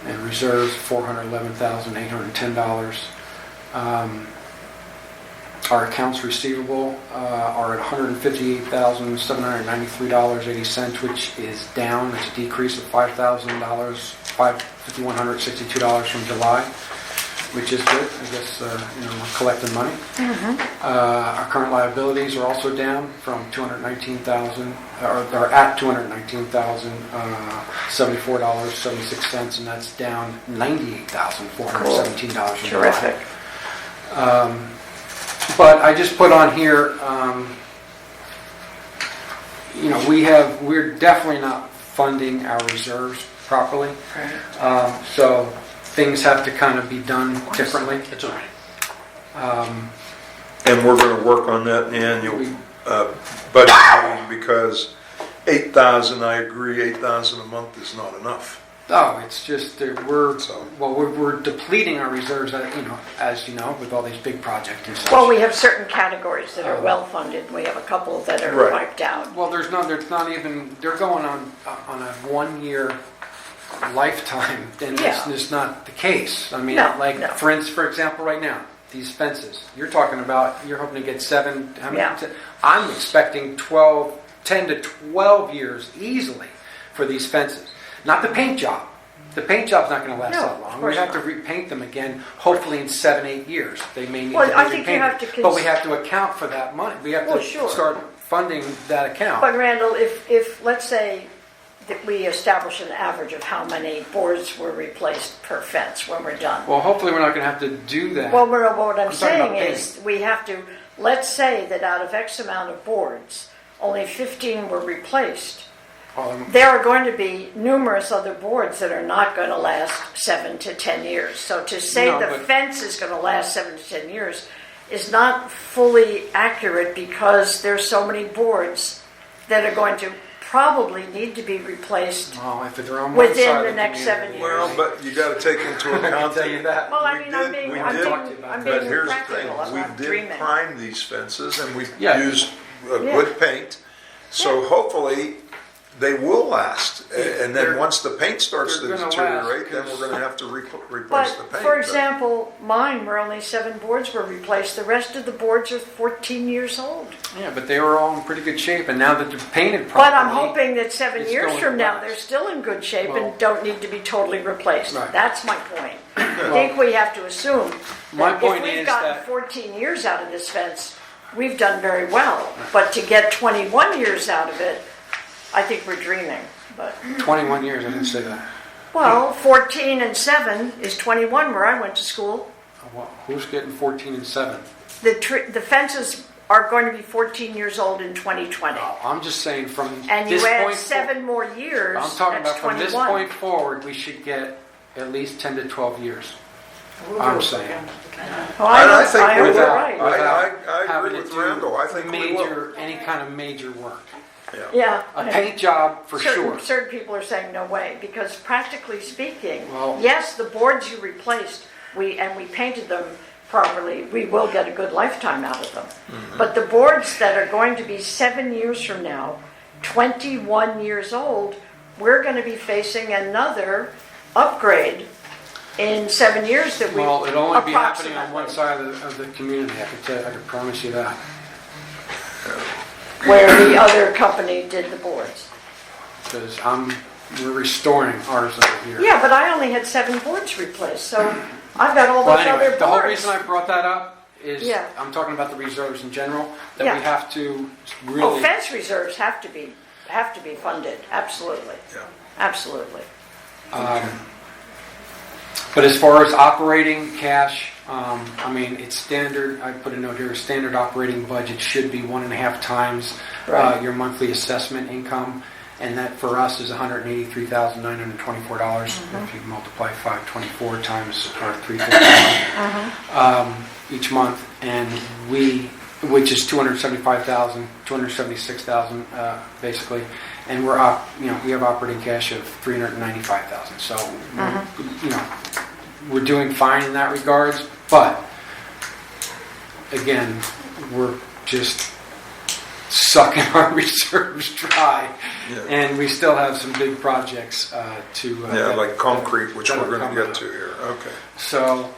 and reserves $411,810. Our accounts receivable are at $158,793.80, which is down. It's a decrease of $5,000, $5,162 from July, which is good. I guess we're collecting money. Our current liabilities are also down from $219,000, or they're at $219,074.76, and that's down $98,417 from July. Terrific. But I just put on here, we're definitely not funding our reserves properly. So things have to kind of be done differently. That's all right. And we're going to work on that in the annual budget meeting because 8,000, I agree, 8,000 a month is not enough. Oh, it's just that we're depleting our reserves, as you know, with all these big projects and such. Well, we have certain categories that are well-funded, and we have a couple that are Right. wiped out. Well, there's not even, they're going on a 1-year lifetime, and Yeah. it's not the case. I mean, No, like, no. for example, right now, these fences, you're talking about, you're hoping to get 7, how many? Yeah. I'm expecting 10 to 12 years easily for these fences. Not the paint job. The paint job's not going to last No, that of long. We course have to not. repaint them again, hopefully in 7, 8 years. They may need Well, to be I think you repainted. have to But we have to account for that money. We have Well, to sure. start funding that account. But Randall, if let's say that we establish an average of how many boards were replaced per fence when we're done. Well, hopefully we're not going to have to do that. Well, what I'm I'm talking saying about is, we have to, let's say that out of X amount of boards, only 15 were replaced. There are going to be numerous other boards that are not going to last 7 to 10 years. So to say No, the but- fence is going to last 7 to 10 years is not fully accurate, because there's so many boards that are going to probably need to be replaced. Well, if they're on one Within side the of next 7 community, years. Well, but you gotta take into I can account tell you that. Well, I We mean, I'm did- being, we I'm did- being, I'm But being here's the thing, practical, I'm we not did dreaming. prime these fences and we Yeah. used a Yeah. good paint. So hopefully they will last. And They're- then once the paint starts to they're gonna deteriorate, then last, we're gonna have to replace But, the paint. for example, mine were only 7 boards were replaced. The rest of the boards are 14 years old. Yeah, but they were all in pretty good shape, and now that they're painted properly. But I'm hoping that 7 it's years going from to now, last. they're still in good shape Well- and don't need to be totally replaced. Right. That's my point. I think we have to assume My that point if we've is gotten that- 14 years out of this fence, we've done very well. But to get 21 years out of it, I think we're dreaming. But 21 years, I didn't say that. well, 14 and 7 is 21 where I went to school. Well, who's getting 14 and 7? The fences are going to be 14 years old in 2020. I'm just saying from And this you add point 7 more years, I'm talking that's about from this 21. point forward, we should get at least 10 to 12 years. I'm saying. Oh, I think hope you're Without, right. I having agree to with do Randall. I think we will. major, any kind of major work. Yeah. A paint job for certain, sure. Certain people are saying no way, because practically speaking, Well- yes, the boards you replaced, we painted them properly, we will get a good lifetime out of them. Mm-hmm. But the boards that are going to be 7 years from now, 21 years old, we're going to be facing another upgrade in 7 years that we Well, it'll only be happening on approximately, one side of the community, I can promise you that. where the other company did the boards. Because we're restoring ours over here. Yeah, but I only had 7 boards replaced, so I've got all Well, those anyway, other the whole boards. reason I brought that up is, Yeah. I'm talking about the reserves in general, that Yeah. we have to Oh, really, fence reserves have to be funded, absolutely, Yeah. absolutely. but as far as operating cash, I mean, it's standard, I put a note here, standard operating budget should be 1.5 times Right. your monthly assessment income, and that for us is $183,924 if you multiply 524 times our 351 each month, and which is 275,000, 276,000 basically, and we have operating cash of 395,000. So we're doing fine in that regards, but again, we're just sucking our reserves dry, Yeah. and we still have some big projects to Yeah, like concrete, which that'll we're gonna come get up. to here. Okay. So,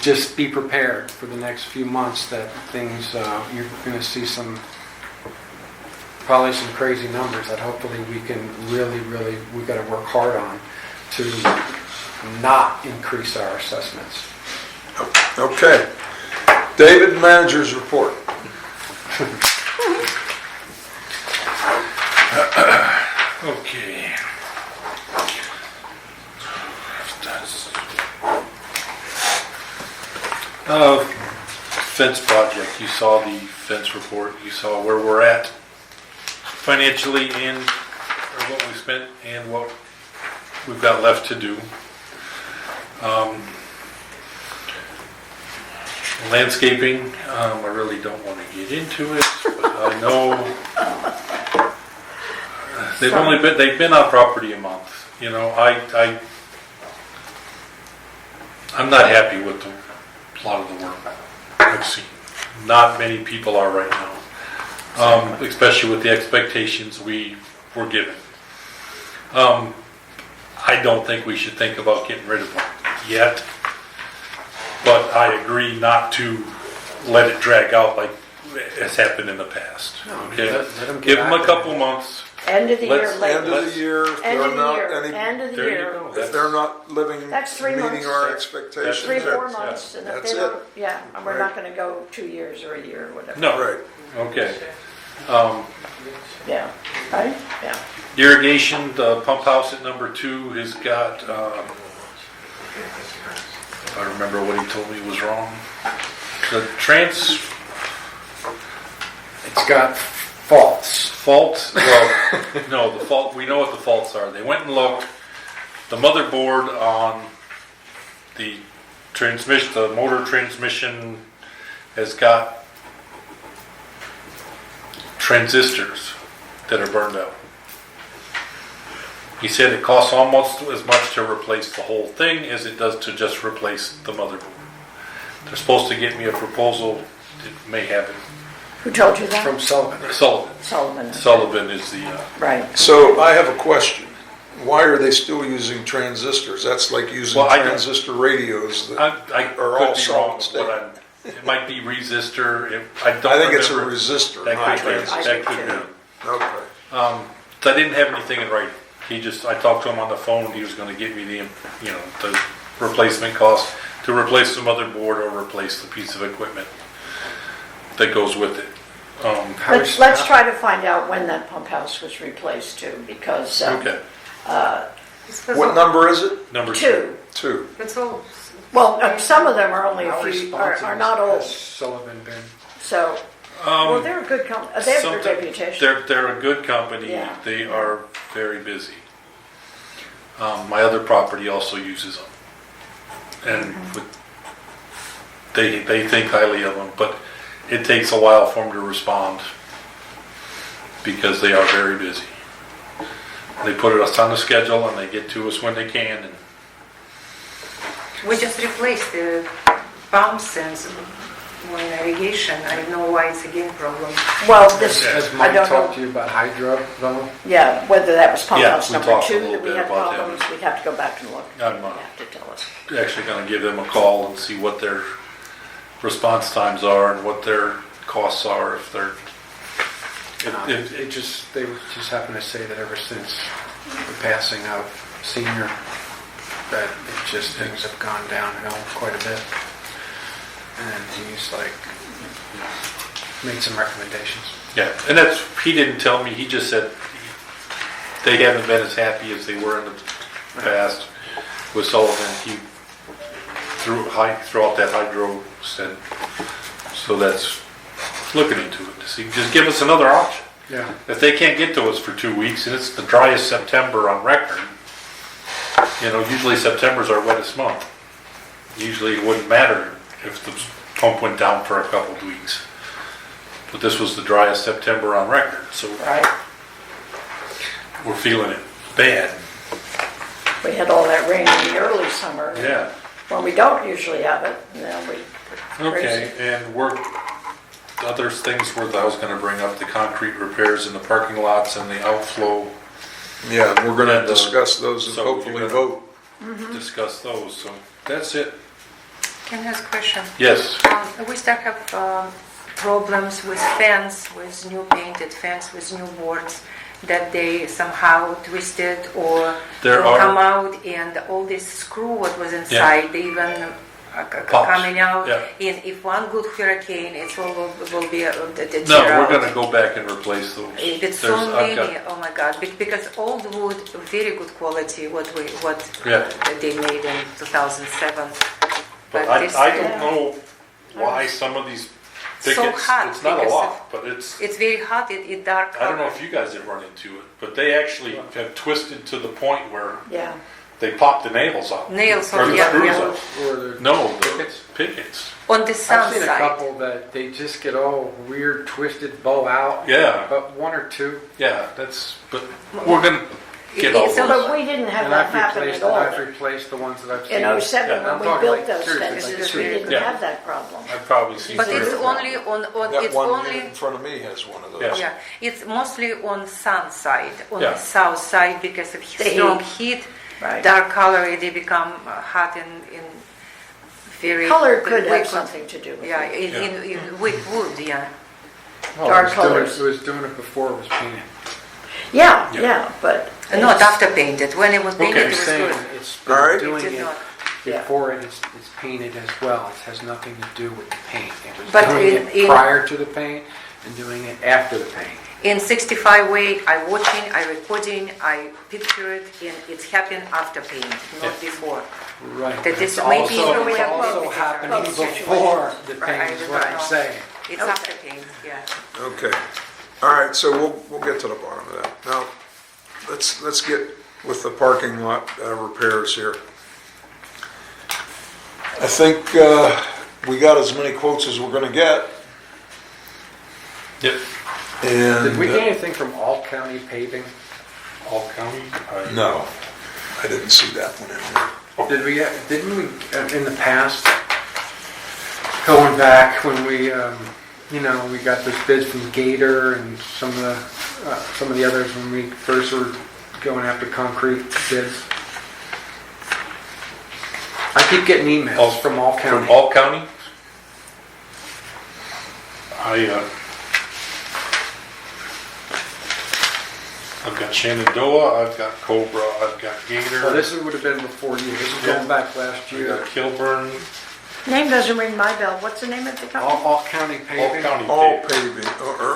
just be prepared for the next few months that things, you're going to see probably some crazy numbers that hopefully we can we got to work hard on to not increase our assessments. Okay. David, manager's report. Okay. Fence project, you saw the fence report, you saw where we're at financially and or what we spent and what we've got left to do. Landscaping, I really don't want to get into it, but I know they've been on property a month. You know, I'm not happy with a lot of the work I've seen. Not many people are right now, especially with the expectations we were given. I don't think we should think about getting rid of them yet. But I agree not to let it drag out like has happened in the past. Okay, let 'em get give them a out couple there. months. End of the year, Let's- late. End of the year, if End they're of the not year, any, end of the There you year. go. if they're not living, That's 3 meeting months. our That's expectations. 3, 4 that's- months, and if That's they it. don't, yeah, and we're Right. not gonna go 2 years or a year or whatever. No. Right. Okay. Yeah, right, yeah. Irrigation, the pump house at number 2 has got, I remember what he told me was wrong. The It's got faults. faults, well, no, the fault, we know what the faults are. They went and looked. The motherboard on the transmission, the motor transmission has got transistors that are burned out. He said it costs almost as much to replace the whole thing as it does to just replace the motherboard. They're supposed to get me a proposal, it may have it. Who told you that? From Sullivan. Sullivan. Sullivan is the, Right. So I have a question. Why are they still using transistors? That's like using Well, I don't- transistor radios. That, I Are all could be solid wrong with state. what I'm, it might be resistor, I don't I think it's a remember. resistor, That not could be, transistor. that could be. Okay. So I didn't have anything in writing. I talked to him on the phone, he was gonna give me the replacement cost to replace the motherboard or replace the piece of equipment that goes with it. Let's try to find out when that pump house was replaced too, because, Okay, What number is it? number 2. 2. It's all. Well, some of them are only How a few, responsive are not old, has Sullivan been? so, well, they're a good company, they have a good something- reputation. They're a good company, Yeah. they are very busy. My other property also uses them. And they think highly of them, but it takes a while for them to respond because they are very busy. They put us on the schedule and they get to us when they can. And We just replaced the pumps and irrigation. I don't know why it's again problem. Well, this, Has I Mike don't talked know, to you about hydro, though? yeah, whether that was pump Yeah, house we number talked a 2 little that we bit had about that. problems, we'd have to go back and look. I'm, You'd have to tell us. actually going to give them a call and see what their response times are and what their costs are if they're. They just happen to say that ever since the passing of Senior, that it just, things have gone downhill quite a bit. And he's made some recommendations. Yeah, and he didn't tell me, he just said they haven't been as happy as they were in the past with Sullivan. He threw out that hydro, said, so that's looking into it to see, just give us another option. Yeah. If they can't get to us for 2 weeks, and it's the driest September on record, usually September's our wettest month. Usually it wouldn't matter if the pump went down for a couple of weeks. But this was the driest September on record, so Right. we're feeling it bad. We had all that rain in the early summer. Yeah. When we don't usually have it, and then we, Okay, crazy. and other things were that I was gonna bring up, the concrete repairs in the parking lots and the outflow, Yeah, and we're going to And, discuss those and so hopefully you're gonna- vote. discuss those, so that's it. Can I ask a question? Yes, We still have problems with fence, with new painted fence, with new boards that they somehow twisted or There will are- come out, and all this screw what was inside, they even Pops. coming out. Yeah. And if one good hurricane, it will be no, tear we're out. gonna go back and replace those. It's so I've many, got- oh my God, because old wood, very good quality, what Yeah. they made in 2007. But But this- I don't know why some of these pickets, hot it's not a because lot, but it's, It's very hot, it dark. I don't know if you guys have run into it, but they actually have twisted to the point where yeah. they pop the nails out. Nails Or off, the yeah, screws yeah. out. Or the No, the pickets? pickets. On the sun I've seen a side. couple that they just get all weird, twisted, bow out. Yeah, But one or two. yeah, but we're gonna get all It's a- those. But we didn't have And that I've happen replaced, at all. I've replaced the ones that I've seen. In 07, Yeah. when I'm we talking built like those seriously, fences, like we two. didn't Yeah. have that problem. I've probably seen But three it's or four. only on That it's one only unit in front of me has one of those. Yeah. yeah, it's mostly on sun side, on Yeah. the south side because of The strong heat. heat, Right. dark color they become hot in very. Color could we have something to do with Yeah, it. with wood, yeah. Well, Dark it was doing- colors. It was doing it before it was painted. Yeah, but. Not it's- after painted. When it was painted, Okay, it was Saying good. it's All right. been doing It did it not. Yeah. before it's painted as well. It has nothing to do with the paint. It was But doing in- it prior to the paint and doing it after the paint. In 65 way, I watching, I recording, I picture it, and it's happened after paint, not before. Right. That It's is maybe also, we it's have also both happening situations. before the Right, paint is what I'm right. saying. It's Okay. after paint, yeah. Okay. All right, so we'll get to the bottom of that. Now, let's get with the parking lot repairs here. I think we got as many quotes as we're gonna get, Yep. and... Did we get anything from All County Paving? All county? No, I didn't see that one in there. Didn't we, in the past, going back when we, we got those bids from Gator and some of the others when we first were going after concrete bids? I keep getting emails from All County. From all county? I've got Shenandoah, I've got Cobra, I've got Gator. Well, this would have been before you. This is going back last I year. got Kilburn, Name doesn't ring my bell. What's the name of the company? All County all Paving. county All paving. paving,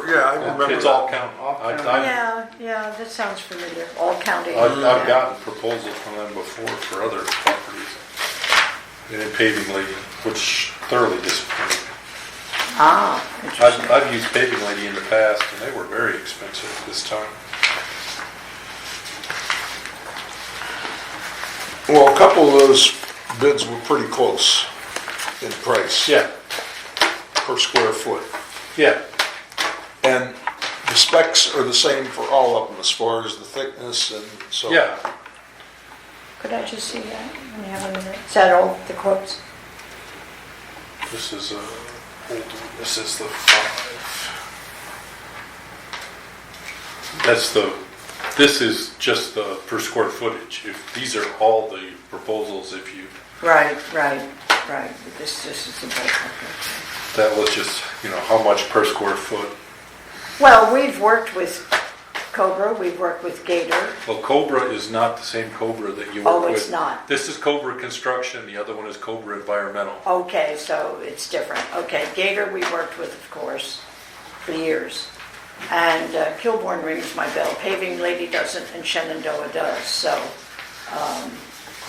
yeah, I remember It's that. all county. All I- county. I- Yeah, that sounds familiar. All county. I've yeah. gotten proposals from them before for other properties. And then paving lady, which thoroughly disappointed me. Ah, interesting. I've used paving lady in the past and they were very expensive this time. Well, a couple of those bids were pretty close in price. Yeah, Per square foot. yeah. And the specs are the same for all of them as far as the thickness and so. Yeah, Could I just see that? Let me have a minute. Is that all the quotes? this is this is the 5. This is just the per square footage. If these are all the proposals, if you, Right. This is the ballpark. that was just, how much per square foot. Well, we've worked with Cobra, we've worked with Gator. Well, Cobra is not the same Cobra that you work with. Oh, it's not. This is Cobra Construction, the other one is Cobra Environmental. Okay, so it's different. Okay, Gator we worked with, of course, for years. And Kilbourne rings my bell. Paving Lady doesn't, and Shenandoah does, so.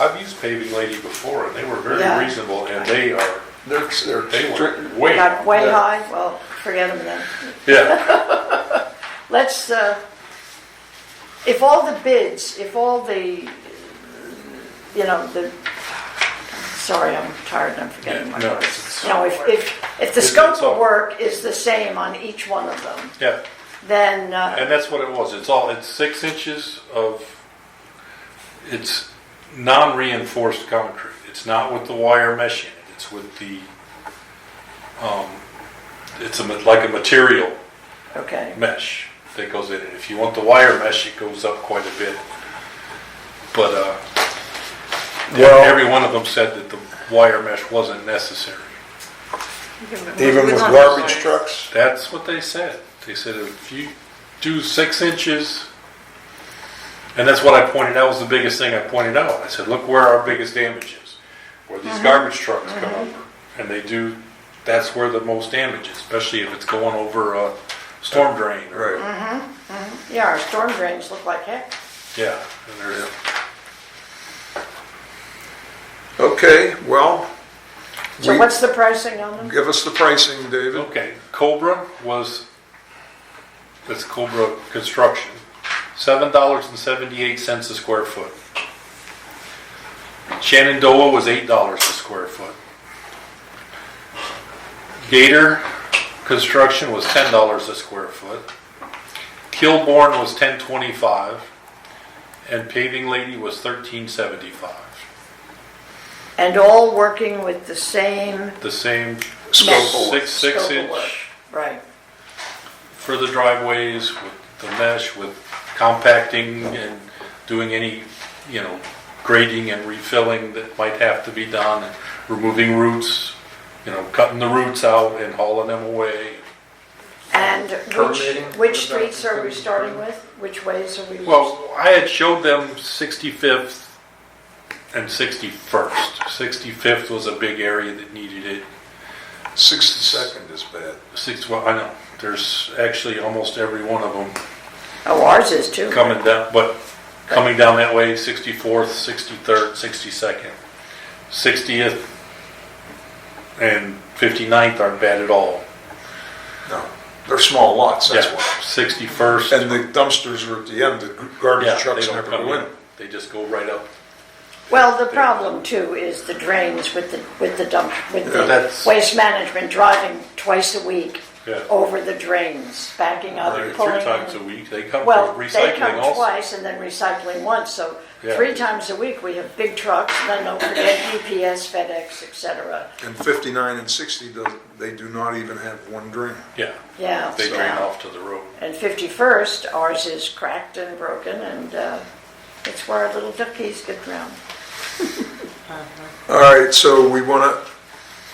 I've used Paving Lady before, and they were very Yeah. reasonable, and they were way. Got way Yeah. high? Well, forget them then. Yeah, Let's, if all the bids, if all the, sorry, I'm tired and I'm forgetting my Yeah, no, words. it's- If the it's scope all- of work is the same on each one of them, yeah, then, and that's what it was. It's 6 inches of, it's non-reinforced concrete. It's not with the wire mesh in it. It's with the, like a material okay. mesh that goes in it. If you want the wire mesh, it goes up quite a bit. But Well- every one of them said that the wire mesh wasn't necessary. Even We with don't garbage have- trucks? That's what they said. They said if you do 6 inches, and that's what I pointed out was the biggest thing I pointed out. I said, look where our biggest damage is, where these garbage trucks come over, and they do. That's where the most damage is, especially if it's going over a storm drain. Right. Yeah, our storm drains look like heck. Yeah. And there's, Okay, well, So We- what's the pricing on them? give us the pricing, David. okay, Cobra that's Cobra Construction, $7.78 a square foot. Shenandoah was $8 a square foot. Gator Construction was $10 a square foot. Kilbourne was $10.25, and Paving Lady was $13.75. And all working with the same The same Scope of work. six scope of inch work. Right. for the driveways with the mesh, with compacting and doing any, grading and refilling that might have to be done, and removing roots, cutting the roots out and hauling them away. And Terminating? which streets are we starting with? Which ways are we? Well, I had showed them 65th and 61st. 65th was a big area that needed it. 62nd is bad. Well, I know, there's actually almost every one of them Oh, ours is too. coming down, but coming down that way, 64th, 63rd, 62nd, 60th, and 59th aren't bad at all. No, they're small lots, that's Yeah, why. 61st. And the dumpsters are at the end, the garbage Yeah, trucks they don't never come go in. They just go right up. Well, the problem too is the drains with the dump, with Yeah, the that's- waste management driving twice a week Yeah. over the drains, backing up, Three pulling times a in. week. They come Well, for they recycling come also. twice and then recycling once, so Yeah. 3 times a week we have big trucks, and then don't forget UPS, FedEx, etc. And 59 and 60, they do not even have one drain. Yeah, Yeah. they drain yeah. off to the road. And 51st, ours is cracked and broken, and it's where our little duckies get drowned. All right, so we want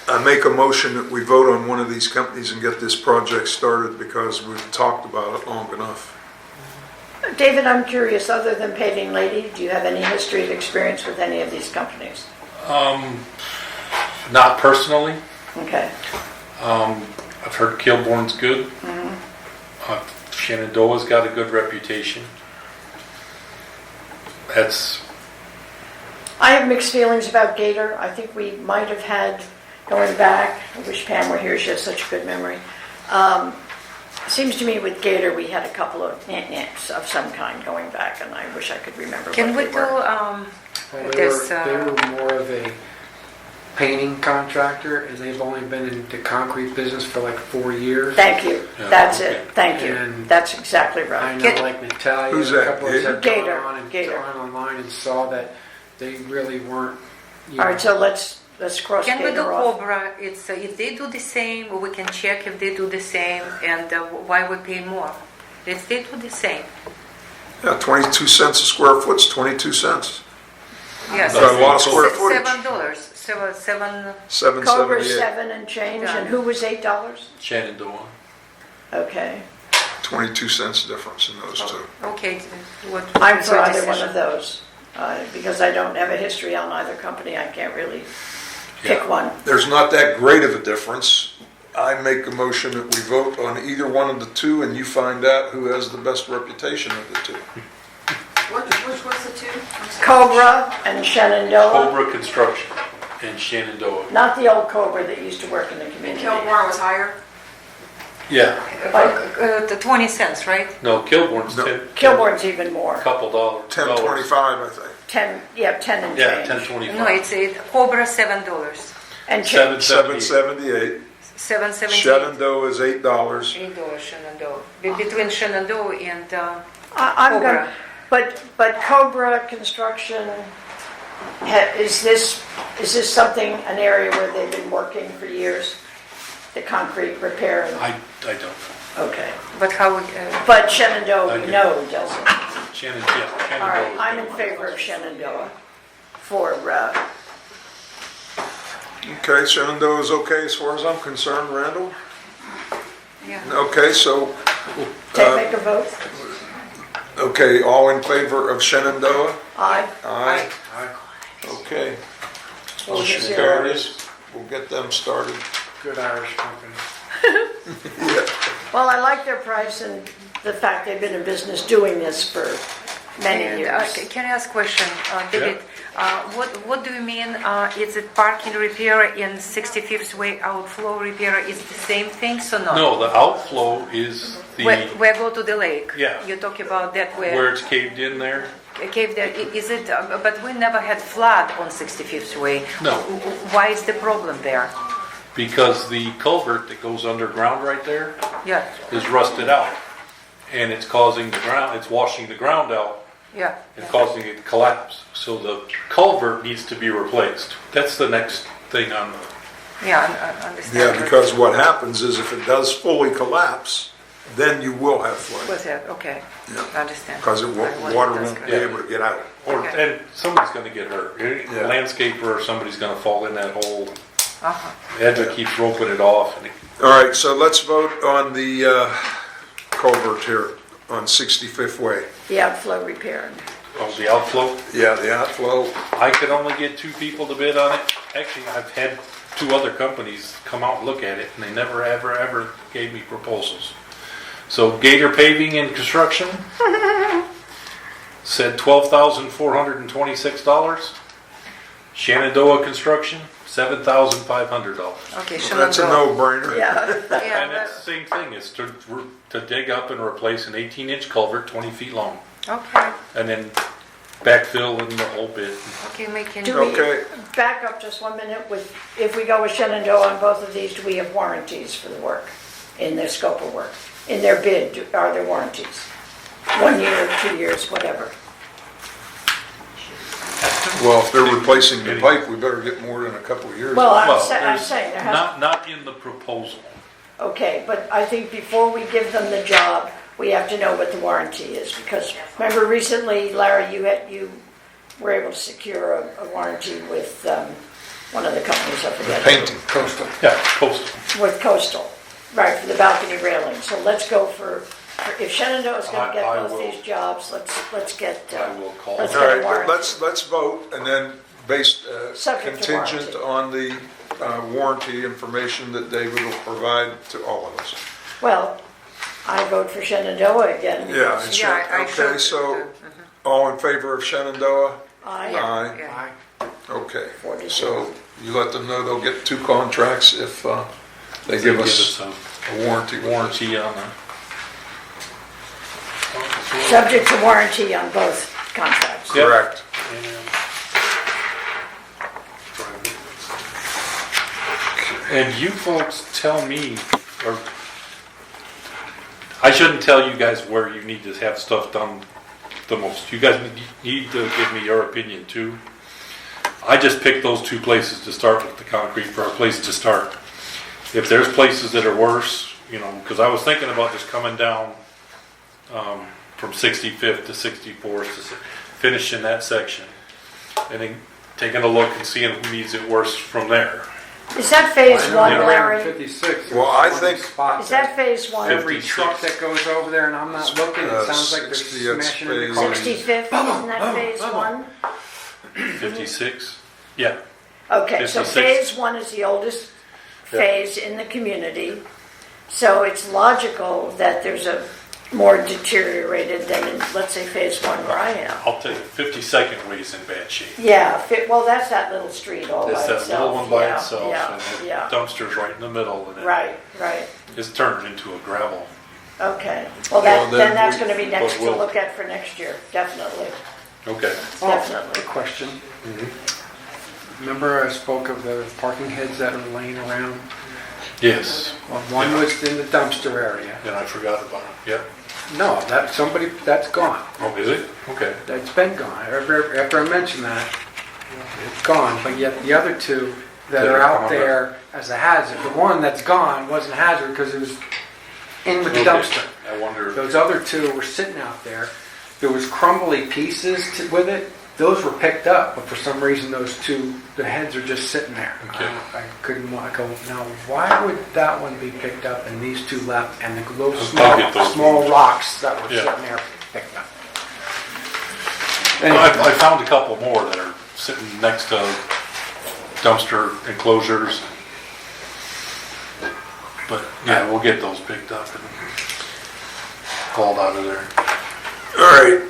to make a motion that we vote on one of these companies and get this project started because we've talked about it long enough. David, I'm curious, other than Paving Lady, do you have any history of experience with any of these companies? Not personally. Okay. I've heard Kilbourne's good. Shenandoah's got a good reputation. I have mixed feelings about Gator. I think we might have had, going back, I wish Pam were here, she has such a good memory. Seems to me with Gator, we had a couple of nips of some kind going back, and I wish I could remember Can what we they do, were. Well, they were more of a painting contractor, and they've only been in the concrete business for like 4 years. Thank you. Yeah, That's okay. it. Thank you. And That's exactly I right. know, like Natalia, Who's a that, couple of us have Gator? gone on and Gator. gone online and saw that they really weren't. All right, so let's cross can we do Gator off. Cobra? It's if they do the same, we can check if they do the same and why we pay more. If they do the same, Yeah, 22 cents a square foot's 22 cents. yes. Got a lot of square footage. $7. Seven. Cobra's 778, 7 and change, Yeah. and who was $8? Shenandoah. Okay. 22 cents difference in those two. Okay. What? I'm what's for your either one decision? of those. Because I don't have a history on either company, I can't really pick Yeah. one. There's not that great of a difference. I make a motion that we vote on either one of the two and you find out who has the best reputation of the two. Which was the two? I'm sorry. Cobra and Shenandoah, Cobra Construction in Shenandoah. not the old Cobra that used to work in the And community. Kilbourne was higher? Yeah. The 20 cents, right? No, Kilbourne's No. 10. Kilbourne's even more, Couple dollars. 10.25, I think. 10 and Yeah, change. 10.25. No, it's Cobra $7. And change. 778. 7.78. Shenandoah is $8. $8 Shenandoah. Between Shenandoah and I'm Cobra. going, but Cobra Construction, is this something, an area where they've been working for years? The concrete repair? I don't know. Okay. but how? But Shenandoah, we Okay. know, doesn't. Shenandoah. All right, I'm in favor of Shenandoah for, Okay, Shenandoah is okay as far as I'm concerned, Randall? Yeah. Okay, so, make a vote. okay, all in favor of Shenandoah? Aye. Aye. Aye. Okay. Four to Motion zero. carries. We'll get them started. Good Irish company. Yeah. Well, I like their price and the fact they've been in business doing this for many And, years. can I ask a question, David? What do you mean? Is it parking repair and 65th Way outflow repair is the same thing, so not? No, the outflow is Where go to the lake? Yeah. You talk about that where it's caved in there. cave there. Is it? But we never had flood on 65th Way. No. Why is the problem there? Because the culvert that goes underground right there Yeah. is rusted out. And it's causing the ground, it's washing the ground out Yeah. and causing it to collapse. So the culvert needs to be replaced. That's the next thing on the, Yeah. I understand. Yeah, because what happens is if it does fully collapse, then you will have flooding. What's that? Okay, Yeah. understand. Because I wasn't water as won't good. be able to get out. Or, Okay. and somebody's gonna get hurt. Yeah. A landscaper or somebody's gonna fall in that hole. Uh-huh. Edna keeps roping it off and All right, so let's vote on the culvert here on 65th Way. The outflow repair. the outflow. Yeah, the outflow. I could only get 2 people to bid on it. Actually, I've had 2 other companies come out and look at it, and they never, ever gave me proposals. So Gator Paving and Construction said $12,426. Shenandoah Construction, $7,500. Okay, That's a Shenandoah. no-brainer. Yeah. Yeah, And it's the same thing, it's to dig up and replace an 18-inch culvert, 20 feet long, okay, and then backfill and the whole bit. okay, making. Do we, Okay. back up just 1 minute, if we go with Shenandoah on both of these, do we have warranties for the work, in their scope of work? In their bid, are there warranties? 1 year, 2 years, whatever. Well, if they're replacing the pipe, we better get more than a couple of years. Well, I'm Well, saying there's there has, not in the proposal. okay, but I think before we give them the job, we have to know what the warranty is, because remember recently, Larry, you were able to secure a warranty with one of the companies, I forget. Painting. Coastal. Yeah, postal. With Coastal, right, for the balcony railing. So let's go for if Shenandoah's gonna get I both will- these jobs, let's get, I will call let's them. All get a right, warranty. let's vote, and then based, Subject to contingent on the warranty information that David will provide to all of us. Well, I vote for Shenandoah again. Yeah, and Yeah, I okay, should. so all in favor of Shenandoah? Aye. Aye. Yeah. Okay, 4-0. so you let them know they'll get 2 contracts if they give us a a warranty. warranty on the. Subject to warranty on both contracts. Yep. Correct. And you folks tell me, or I shouldn't tell you guys where you need to have stuff done the most. You guys need to give me your opinion too. I just picked those 2 places to start with the concrete for a place to start. If there's places that are worse, because I was thinking about just coming down from 65th to 64th to finishing that section, and then taking a look and seeing who needs it worse from there. Is that phase I know one, around Larry? 56. Well, I there's think- one spot Is that phase one? every truck that goes over there, and I'm not looking, it sounds like they're 60, that's smashing into phase- cars. 65th, isn't that phase one? 56? Yeah. Okay, so 56. phase one is the oldest phase in the community. So it's logical that there's a more deteriorated than in, let's say, phase one where I am. I'll tell you, 52nd Way is in bad shape. Yeah, well, that's that little street all by It's itself. that little one by Yeah, itself, Yeah, and the yeah, dumpster's right in the middle, and right. it's turned into a gravel. Okay, well, Well, then then that's we- gonna be next to we'll- look at for next year, definitely, Okay. Oh, definitely. a question. Remember I spoke of the parking heads that are laying around? Yes, Well, one was in the dumpster area. and I forgot about it. Yep. No, that's gone. Oh, is it? Okay. That's been gone. After I mentioned that, it's gone. But yet the other 2 that are out there as a hazard, the one that's gone wasn't a hazard because it was in with the Okay. dumpster. I wonder, Those other 2 were sitting out there. There was crumbly pieces with it. Those were picked up, but for some reason those 2, the heads are just sitting there. Okay. I couldn't go, now why would that one be picked up and these 2 left and the little I'll get those small moved. rocks that were Yeah. sitting there picked up? well, I found a couple more that are sitting next to dumpster enclosures. But, yeah, we'll get those picked up and hauled out of there. All right,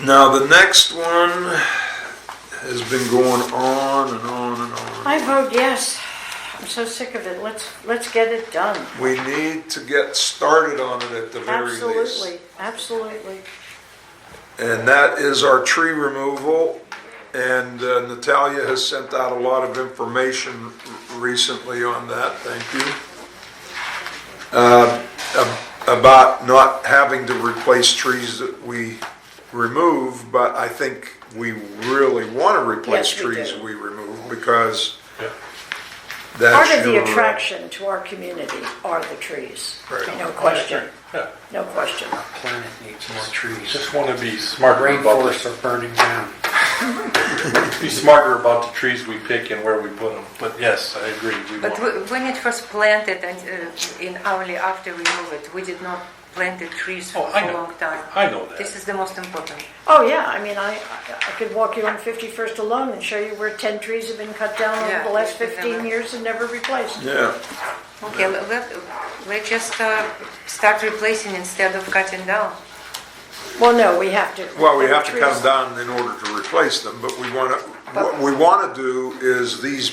now the next one has been going on and on and on. I vote yes, I'm so sick of it, let's get it done. We need to get started on it at the very least. Absolutely, absolutely. And that is our tree removal. And Natalia has sent out a lot of information recently on that, thank you. About not having to replace trees that we remove, but I think we really want to replace Yes, we trees do. we remove because Yeah. Part of the your, attraction to our community are the trees. Right. No question, Yeah, no question. Our planet needs more trees. just want to be smarter about Rainforests are burning down. be smarter about the trees we pick and where we put them. But yes, I agree. But when it was planted and only after we move it, we did not plant the trees for I a know. long time. I know that. This is the most important. Oh, yeah, I mean, I could walk you on 51st alone and show you where 10 trees have been cut down Yeah, over the last yeah, 15 years and never replaced. yeah. Okay, let's just start replacing instead of cutting down. Well, no, we have to. Well, we there are have to cut them trees- down in order to replace them, but what we want to do is these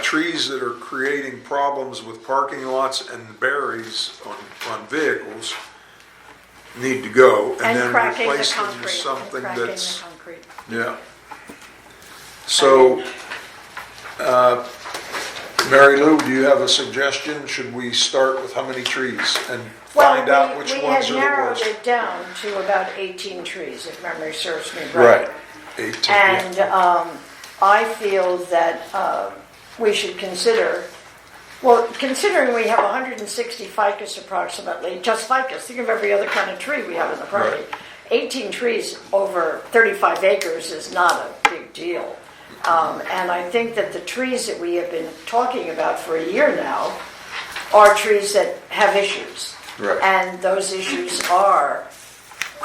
trees that are creating problems with parking lots and berries on vehicles need to go, and And then cracking the replace them with concrete. something Cracking the that's, concrete. yeah. So, Mary Lou, do you have a suggestion? Should we start with how many trees and find out which We ones had are the narrowed worst? it down to about 18 trees, if memory serves me right. Right, 18, yeah. And I feel that we should consider, well, considering we have 160 ficus approximately, just ficus, think of every other kind of tree we have in the property. Right. 18 trees over 35 acres is not a big deal. And I think that the trees that we have been talking about for a year now are trees that have issues. Right. And those issues are,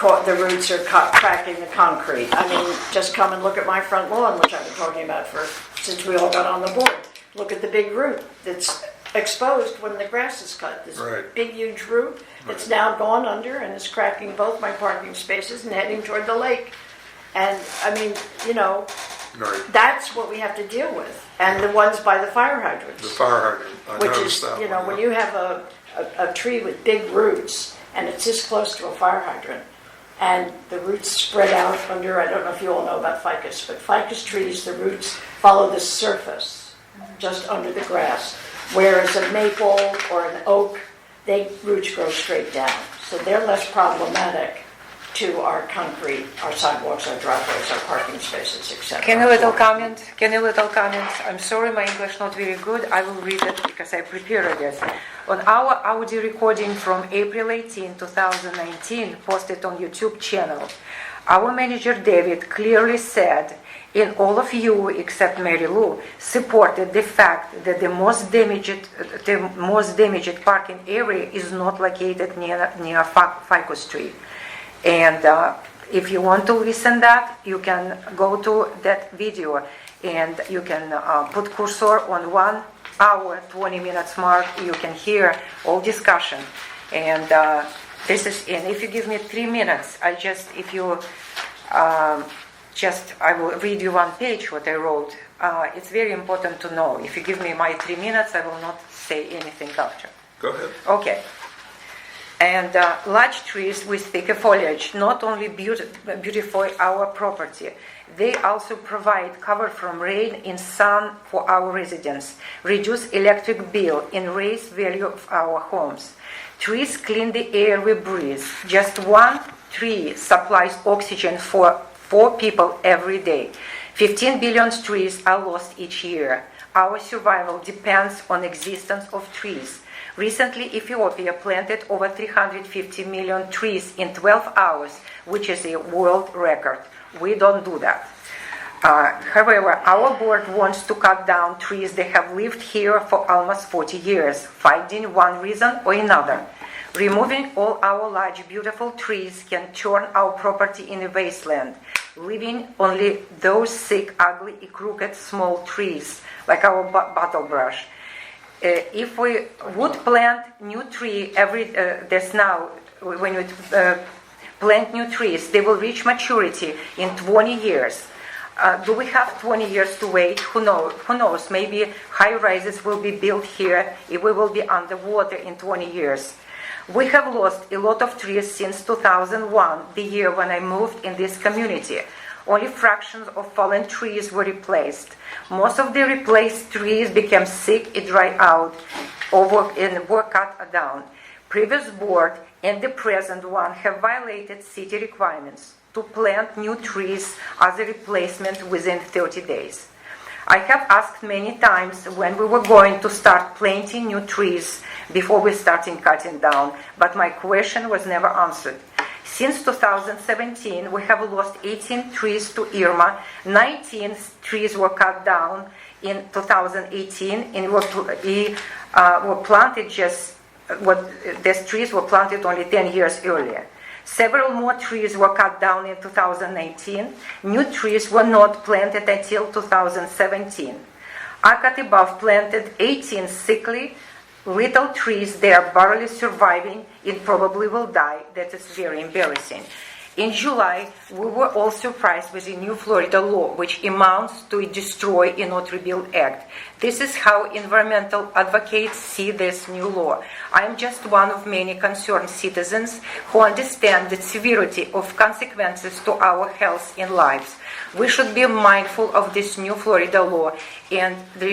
the roots are cracking the concrete. I mean, just come and look at my front lawn, which I've been talking about since we all got on the board. Look at the big root that's exposed when the grass is cut. This Right. big, huge root that's now gone under and is cracking both my parking spaces and heading toward the lake. And, I mean, you know, Right, that's what we have to deal with. And the ones by the fire hydrants. the fire hydrant, I Which noticed is, that you know, one, when yeah. you have a tree with big roots and it's this close to a fire hydrant and the roots spread out under, I don't know if you all know about ficus, but ficus trees, the roots follow the surface just under the grass. Whereas a maple or an oak, roots grow straight down. So they're less problematic to our concrete, our sidewalks, our driveways, our parking spaces, etc. Can a little comment? I'm sorry, my English not very good. I will read it because I prepared it. On our audio recording from April 18, 2019, posted on YouTube channel, our manager David clearly said, "In all of you except Mary Lou supported the fact that the most damaged parking area is not located near ficus tree." And if you want to listen that, you can go to that video and you can put cursor on 1 hour, 20 minutes mark. You can hear all discussion. And this is, and if you give me 3 minutes, I will read you one page what I wrote. It's very important to know. If you give me my 3 minutes, I will not say anything after. Go ahead. Okay. And large trees with thicker foliage not only beautify our property, they also provide cover from rain and sun for our residents, reduce electric bill, and raise value of our homes. Trees clean the air we breathe. Just one tree supplies oxygen for 4 people every day. 15 billion trees are lost each year. Our survival depends on existence of trees. Recently, Ethiopia planted over 350 million trees in 12 hours, which is a world record. We don't do that. However, our board wants to cut down trees that have lived here for almost 40 years, finding one reason or another. Removing all our large, beautiful trees can turn our property in a wasteland, leaving only those sick, ugly, crooked, small trees, like our bottle brush. If we would plant new tree when you plant new trees, they will reach maturity in 20 years. Do we have 20 years to wait? Who knows? Maybe high rises will be built here if we will be underwater in 20 years. We have lost a lot of trees since 2001, the year when I moved in this community. Only fractions of fallen trees were replaced. Most of the replaced trees became sick and dried out and were cut down. Previous board and the present one have violated city requirements to plant new trees as a replacement within 30 days. I have asked many times when we were going to start planting new trees before we started cutting down, but my question was never answered. Since 2017, we have lost 18 trees to Irma. 19 trees were cut down in 2018 and were planted these trees were planted only 10 years earlier. Several more trees were cut down in 2019. New trees were not planted until 2017. Akat above planted 18 sickly little trees. They are barely surviving and probably will die. That is very embarrassing. In July, we were all surprised with the new Florida law, which amounts to a Destroy and Not Rebuild Act. This is how environmental advocates see this new law. I am just one of many concerned citizens who understand the severity of consequences to our health and lives. We should be mindful of this new Florida law and the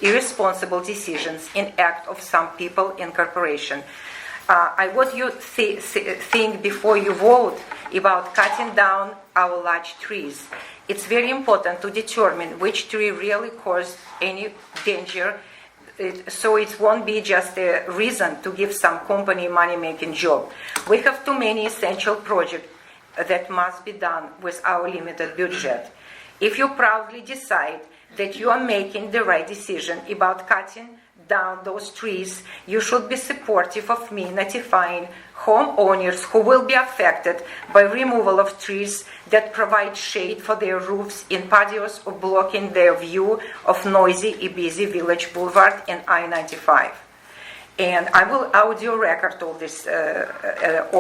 irresponsible decisions and act of some people and corporations. I want you to think before you vote about cutting down our large trees. It's very important to determine which tree really caused any danger, so it won't be just a reason to give some company money-making job. We have too many essential projects that must be done with our limited budget. If you proudly decide that you are making the right decision about cutting down those trees, you should be supportive of me notifying homeowners who will be affected by removal of trees that provide shade for their roofs in patios or blocking their view of noisy and busy Village Boulevard and I-95. And I will audio record all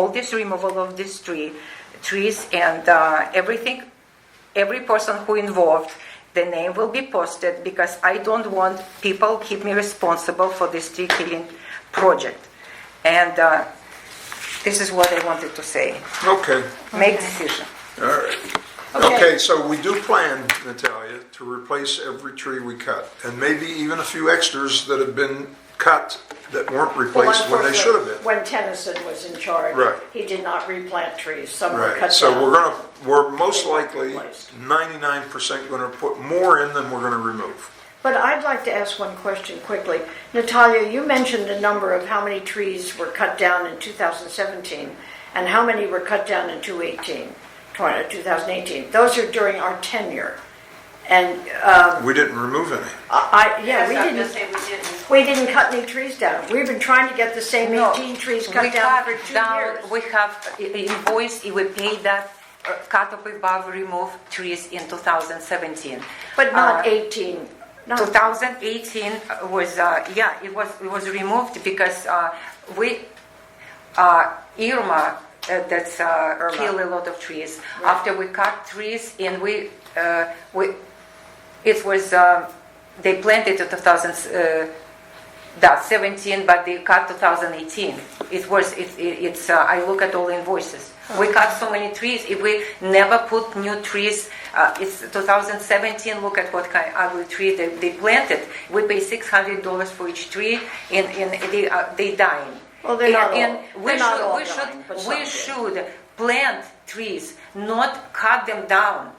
this removal of these trees and everything, every person who involved. The name will be posted because I don't want people keep me responsible for this tree killing project. And this is what I wanted to say. Okay, Make decision. all right. Okay, so we do plan, Natalia, to replace every tree we cut, and maybe even a few extras that have been cut that weren't replaced when they should have been. When Tennyson was in charge, Right. he did not replant trees. Some were Right, cut so down. we're most They were likely replaced. 99% going to put more in than we're going to remove. But I'd like to ask one question quickly. Natalia, you mentioned a number of how many trees were cut down in 2017 and how many were cut down in 2018. Those are during our tenure. And We didn't remove any. we didn't cut any trees down. We've been trying to get the same 18 trees cut down for 2 years. We have invoice, we paid that cut up above remove trees in 2017. But not 18. No. 2018 was it was removed because Irma that's killed a lot of trees. Right. After we cut trees and they planted in 2017, but they cut 2018. I look at all invoices. We cut so many trees. If we never put new trees, it's 2017. Look at what kind of ugly trees they planted. We pay $600 for each tree, and they dying. Well, they're not all. And They're not all dying, but some we did. should plant trees, not cut them down.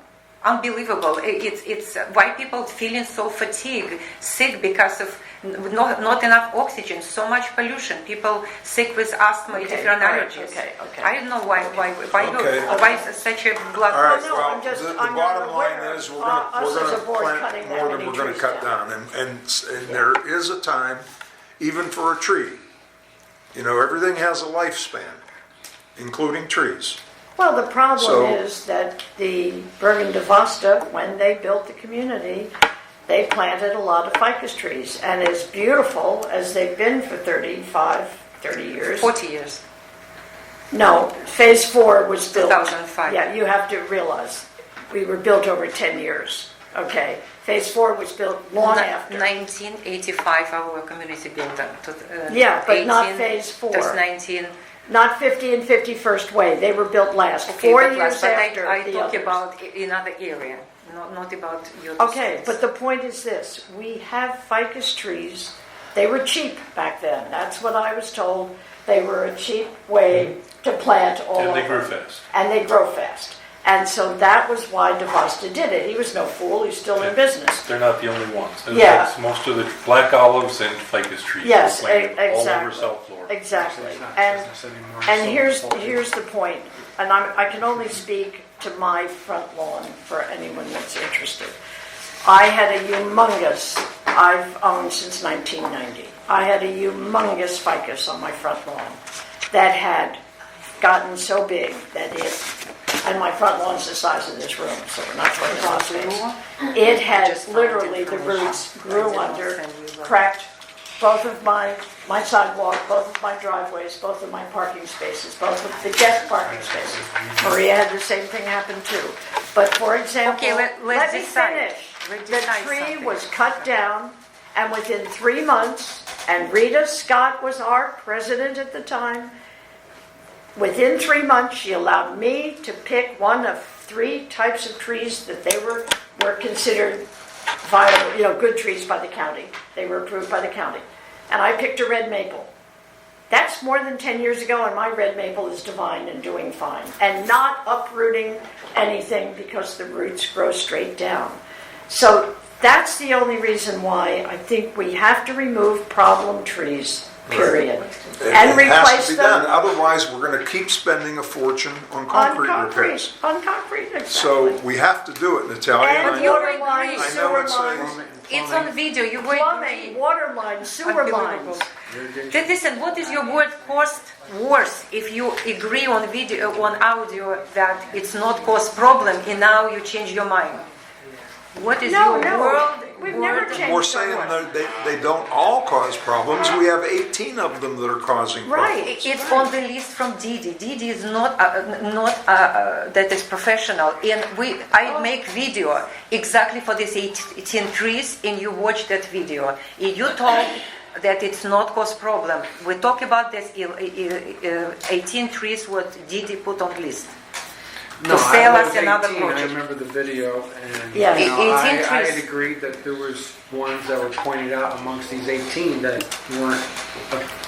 Unbelievable. It's why people feeling so fatigued, sick because of not enough oxygen, so much pollution. People sick with asthma, different allergies. Okay. I don't know why such a blood. All right, no, well, I'm just- the I'm not bottom line aware is we're us as a going to board plant cutting that more than many we're going to trees cut down. down. And there is a time, even for a tree, everything has a lifespan, including trees. Well, the problem So- is that the Bergen de Vasta, when they built the community, they planted a lot of ficus trees. And as beautiful as they've been for 30 years. 40 years. No, phase 4 was built. 2005. Yeah, you have to realize we were built over 10 years. Okay, phase 4 was built long after. 1985, our community built that. Yeah, but not phase 4. That's 19. Not 50 and 51st Way. They were built last. Okay, 4 but years after I the talk others. about another area, not about your. Okay, but the point is this. We have ficus trees. They were cheap back then. That's what I was told. They were a cheap way to plant all And of they grew them. fast. And they grow fast. And so that was why DeVosta did it. He was no fool, he's still in business. They're not the only ones. It Yeah. affects most of the black olives and ficus trees. Yes, They're planted all over exactly. South Florida. Exactly. It's not And business anymore. And So- here's the point, and I can only speak to my front lawn for anyone that's interested. I had a humongous, I've owned since 1990, I had a humongous ficus on my front lawn that had gotten so big that and my front lawn's the size of this room, so we're not talking about space. It had literally, the roots grew under, cracked both of my sidewalk, both of my driveways, both of my parking spaces, both of the guest parking spaces. Maria had the same thing happen too. But for example, Okay, let's let me decide. finish. Let's The decide tree something. was cut down, and within 3 months, and Rita Scott was our president at the time, within 3 months, she allowed me to pick one of 3 types of trees that they were considered viable, good trees by the county. They were approved by the county. And I picked a red maple. That's more than 10 years ago, and my red maple is divine and doing fine. And not uprooting anything because the roots grow straight down. So that's the only reason why I think we have to remove problem trees, period. And It has replace to be done, them otherwise we're gonna keep spending a fortune on on concrete concrete. repairs. On concrete, exactly. So we have to do it, Natalia. and I And know- water lines, I know sewer it's lines, It's on video, you were plumbing, water lines, sewer lines. Listen, what is your word cost worse if you agree on video, on audio that it's not cost problem and now you change your mind? What is No, your no, word? we've never word- changed We're our saying word. that they don't all cause problems, we have 18 of them that are causing problems. Right. It's on the list from Didi. Didi is not that is professional, and I make video exactly for these 18 trees, and you watch that video. And you told that it's not cause problem. We talk about this 18 trees what Didi put on list. No, sell I us was another 18, I project. remember the video, and Yes. I 18 had trees. agreed that there was ones that were pointed out amongst these 18 that weren't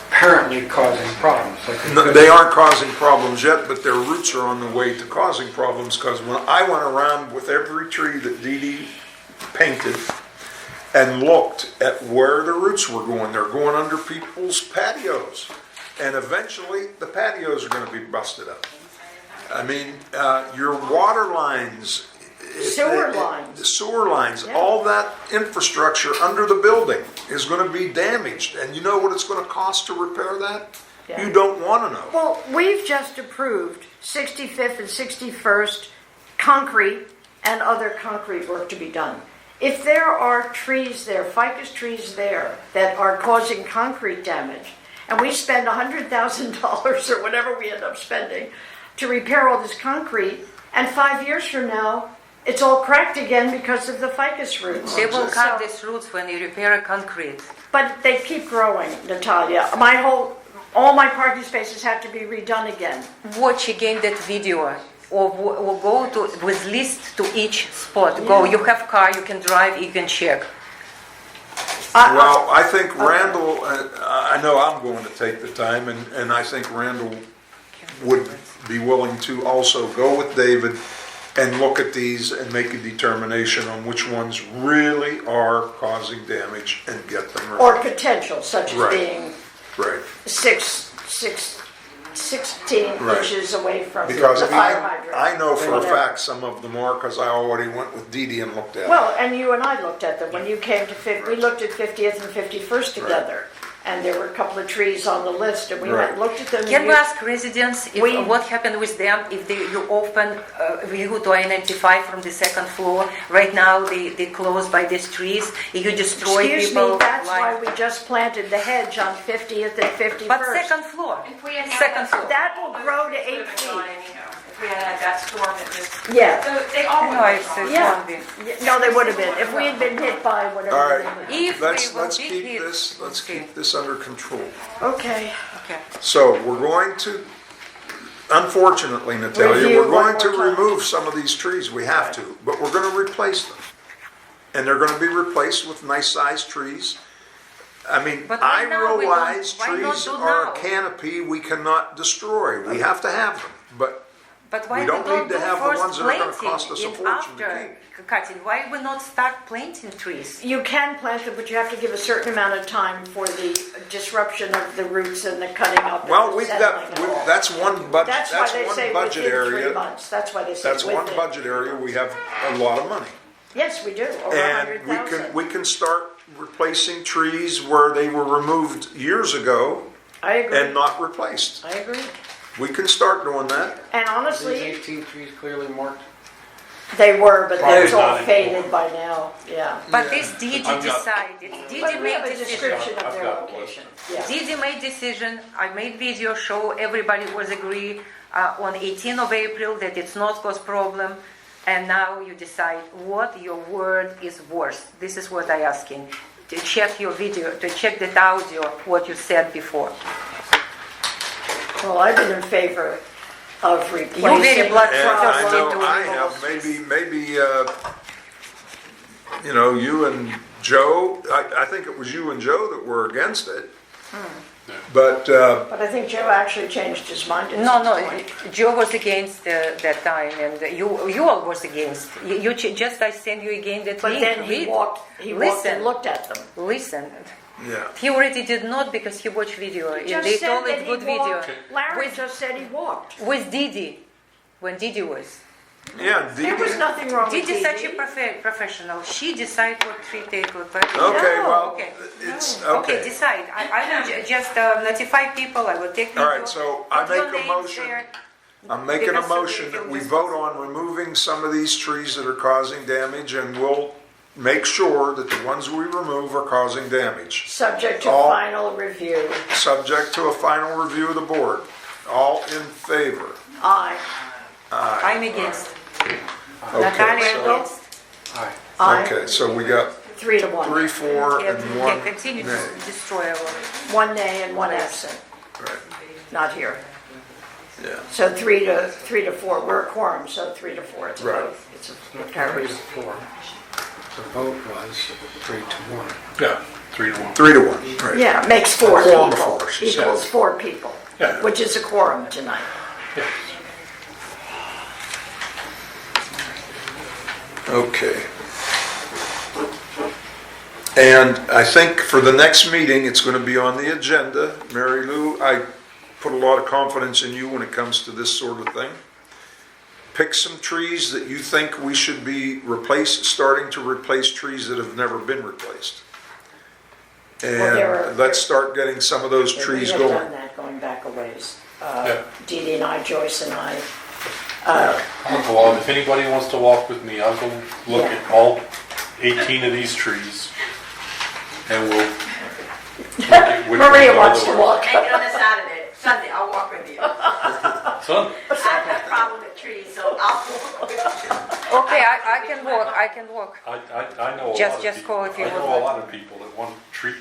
apparently causing problems. Like No, they aren't causing problems yet, but their roots are on the way to causing problems, because when I went around with every tree that Dee Dee painted and looked at where the roots were going, they're going under people's patios. And eventually, the patios are gonna be busted up. I mean, your water lines. Sewer lines. The sewer lines, Yeah. all that infrastructure under the building is gonna be damaged. And you know what it's gonna cost to repair that? Yeah. You don't wanna know. Well, we've just approved 65th and 61st concrete and other concrete work to be done. If there are trees there, ficus trees there, that are causing concrete damage, and we spend $100,000 or whatever we end up spending to repair all this concrete, and 5 years from now, it's all cracked again because of the ficus roots. They will So- cut these roots when you repair a concrete. But they keep growing, Natalia. All my parking spaces have to be redone again. Watch again that video or go to with list to each spot. Go, you have car, you can drive, you can check. Well, I think Randall, I know I'm going to take the time, and I think Randall would be willing to also go with David and look at these and make a determination on which ones really are causing damage and get them Or right. potential, such as Right. being Right. 16 Right. inches away from Because the fire hydrant. I know for a Whatever. fact some of them are, because I already went with Dee Dee and looked at it. Well, and you and I looked at them. When you came to, we looked at 50th and 51st together. And there were a couple of trees on the list, and we went and looked at them. Can and we you- ask residents if, We- what happened with them if you open view to I-95 from the second floor? Right now they close by these trees. You destroy Excuse people. me, that's why life. we just planted the hedge on 50th and 51st. But second floor. If we had had Second that floor. That will grow to 8 If feet. we had had that storm that just. Yeah. So they all would No, have it's gone. Yeah. won't be. No, they would have been. If we had been hit by whatever. All right. If Let's we will be keep hit, this, let's okay. keep this under control. Okay. Okay. So we're going to, unfortunately, Natalia, Review we're one going to more time. remove some of these trees. We have to, but we're going to replace them. And they're going to be replaced with nice-sized trees. I mean, But I why now we realize don't- why not trees do are now? a canopy we cannot destroy. We have to have them. But But why We we don't don't need to do have the first ones that are gonna planting cost us a in fortune to after cutting? Why we not start planting trees? You can plant them, but you have to give a certain amount of time for the disruption of the roots and the cutting up. and Well, the we've settling got, and all. that's one budget, That's why that's they say one budget within 3 area. months. That's why they say That's one within budget 3 area, months. we have a lot of money. Yes, we do, over And we 100,000. can start replacing trees where they were removed years ago I agree. and not replaced. I agree. We can start doing that. And These honestly, 18 trees clearly marked. they were, but Probably that's all not faded anymore. by now, yeah. But this Didi I've got- decided. Didi But we have made a decision. description of I've their got one. location, yeah. Didi made decision. I made video show. Everybody was agree on 18th of April that it's not cause problem. And now you decide what your word is worth. This is what I asking. To check your video, to check that audio, what you said before. Well, I've been in favor of You replacing. very blood And I thirsty know to I remove. have, maybe, you know, you and Joe, I think it was you and Joe that were against it. But, But I think Joe actually changed his mind at No, some no, point. Joe was against that time, and you all was against. You just I send you again that But link. then he Read. walked Listen. and looked at them. Listen, yeah. he already did not because he watched video. And Just they said told that it he good video. walked. Larry With- just said he walked. With Didi, when Didi was. Yeah, There was nothing wrong with Didi such a Didi. professional. She decide what tree take. Okay, No, well, okay. it's, Okay, okay. decide. I will just notify people. I will take video. All right, so I put your make a names motion. there. I'm making a Because motion that we vote on removing some of these trees that are causing damage, and we'll make sure that the ones we remove are causing damage, Subject to All- final review. subject to a final review of the board. All in favor? Aye. I'm against. Okay, Natalia so- against. Aye. Aye. Okay, so we got 3-1. 3, 4, Can, and can 1 continue nay. to destroy our. 1 nay and 1 absent. Right, Not here. yeah. So 3 to 4. We're a quorum, so 3 to 4. It's a Right. vote. It's a it 3 to carries. 4. The vote was 3 to 1. Yeah, 3-1. 3 to 1, right. Yeah, it makes 4 A quorum of people. 4, she Equals says. 4 people, Yeah. which is a quorum tonight. Yeah. Okay. And I think for the next meeting, it's going to be on the agenda. Mary Lou, I put a lot of confidence in you when it comes to this sort of thing. Pick some trees that you think we should be starting to replace trees that have never been replaced. Well, there are- And let's start getting some of those We trees have done going. that going back a ways. Yeah. Dee Dee and I, Joyce and I. I'll go out. If anybody wants to walk with me, I'll go look Yeah. at all 18 of these trees. And we'll look at which Maria ones are wants the to worst. walk. Make it on a Saturday, Sunday, I'll walk with you. Son, I have a problem with trees, so I'll walk with you. Okay, I can walk. I can walk. I know a Just- lot just of people. call if you I would know a like. lot of people that want tree.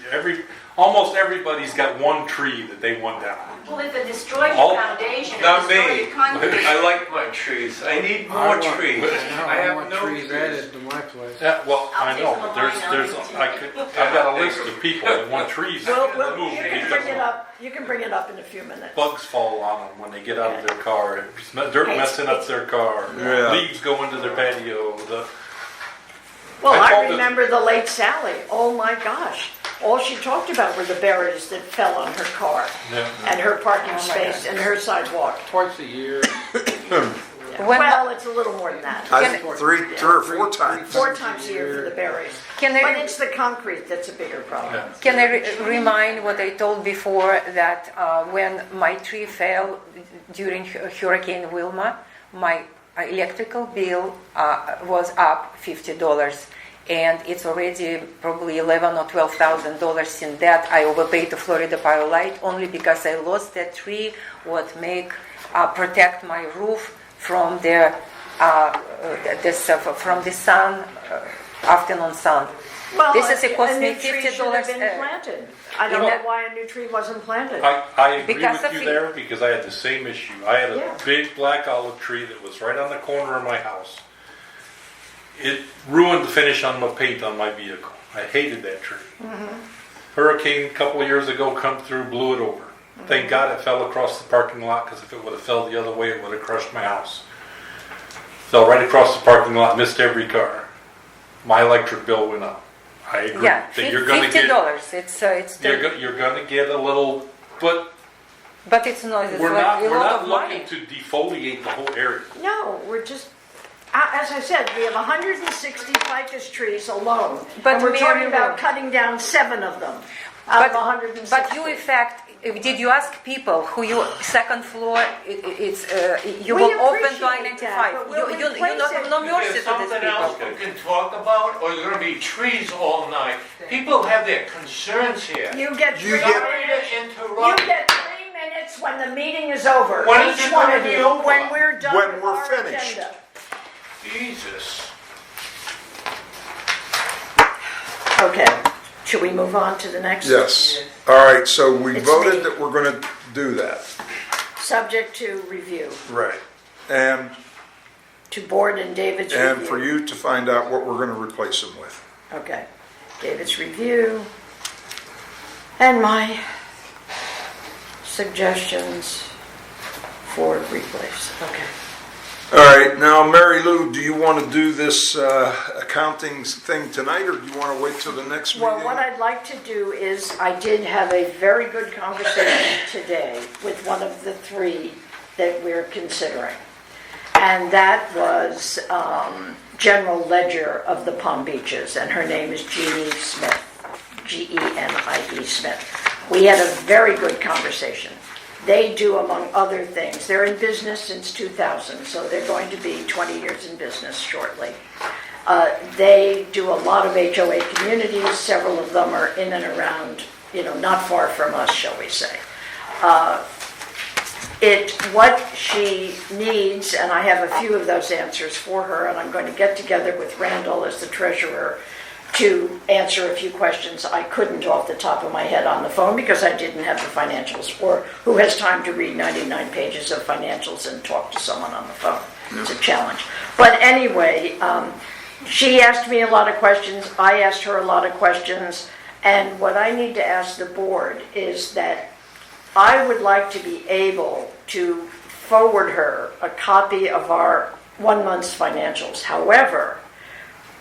Almost everybody's got one tree that they want down. Well, if it destroys All- your foundation, Not it destroys me. your concrete. I like my trees. I need I more want- trees. I I have want no trees trees. added to my place. Yeah, well, I'll I take know, some of but mine, I'll there's, give it to you. I've got a list of people that want trees Well, removed. you can bring it up. You can bring it up in a few minutes. Bugs fall on them when they get out of their car, dirt messing up their car, Yeah. leaves go into their patio, Well, I I told remember the late Sally. Oh my gosh. All she talked about were the berries that fell on her car yeah. and her parking my space and her sidewalk. Twice a year. When- Well, it's a little more than that. I think 3 or 4 times. 4 times a year for the berries. Can But I, it's the concrete that's a bigger problem. Yeah. can I remind what I told before that when my tree fell during Hurricane Wilma, my electrical bill was up $50, and it's already probably $11,000 or $12,000 in that. I overpaid to Florida Power Light only because I lost that tree. What make protect my roof from the from the sun, afternoon sun. Well, This is a cost a me new tree $50. should have been planted. I don't in know the- why a new tree wasn't planted. I agree Because with of you the- there because I had the same issue. I had a Yeah. big black olive tree that was right on the corner of my house. It ruined the finish on my paint on my vehicle. I hated that tree. Mm-hmm. Hurricane a couple of years ago come through, blew it over. Thank God it fell across the parking lot, because if it would have fell the other way, it would have crushed my house. Fell right across the parking lot, missed every car. My electric bill went up. I agree Yeah, that you're gonna get, $50. It's you're gonna get a little, but but it's not. It's we're like not, a we're lot not of money. looking to defoliate the whole area. No, we're just, as I said, we have 160 ficus trees alone. But And we're Mary talking Lou- about cutting down 7 of them out of 160. But you, in fact, did you ask people who you second floor? You We will open to appreciate that, I-95. but we'll You replace it. no mercy Is to there these something people. else we can talk about, or is there gonna be trees all night? People have their concerns here. You get 3 You get- Sorry minutes. to You interrupt. get 3 minutes when the meeting is over. When is Each it one gonna of be you, over? when we're done When with we're our finished. agenda. Jesus. Okay, should we move on to the next? Yes. All right, so we It's voted me. that we're gonna do that. Subject to review, Right. And, to board and David's review. and for you to find out what we're gonna replace them with. Okay, David's review, and my suggestions for replace, okay. All right, now, Mary Lou, do you want to do this accounting thing tonight, or do you want to wait till the next meeting? Well, what I'd like to do is, I did have a very good conversation today with one of the 3 that we're considering. And that was General Ledger of the Palm Beaches, and her name is Jeannie Smith, G-E-N-I-E Smith. We had a very good conversation. They do, among other things, they're in business since 2000, so they're going to be 20 years in business shortly. They do a lot of HOA communities. Several of them are in and around, not far from us, shall we say. What she needs, and I have a few of those answers for her, and I'm going to get together with Randall as the treasurer to answer a few questions I couldn't off the top of my head on the phone because I didn't have the financials, or who has time to read 99 pages of financials and talk to someone on the phone. It's a challenge. But anyway, she asked me a lot of questions, I asked her a lot of questions, and what I need to ask the board is that I would like to be able to forward her a copy of our 1 month's financials. However,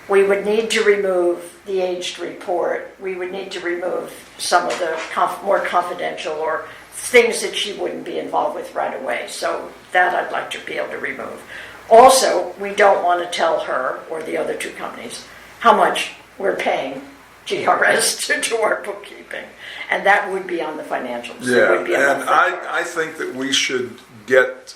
we would need to remove the aged report. We would need to remove some of the more confidential or things that she wouldn't be involved with right away. So that I'd like to be able to remove. Also, we don't want to tell her or the other 2 companies how much we're paying GRS to do our bookkeeping. And that would be on the financials. It Yeah, would be on the and flip chart. I think that we should get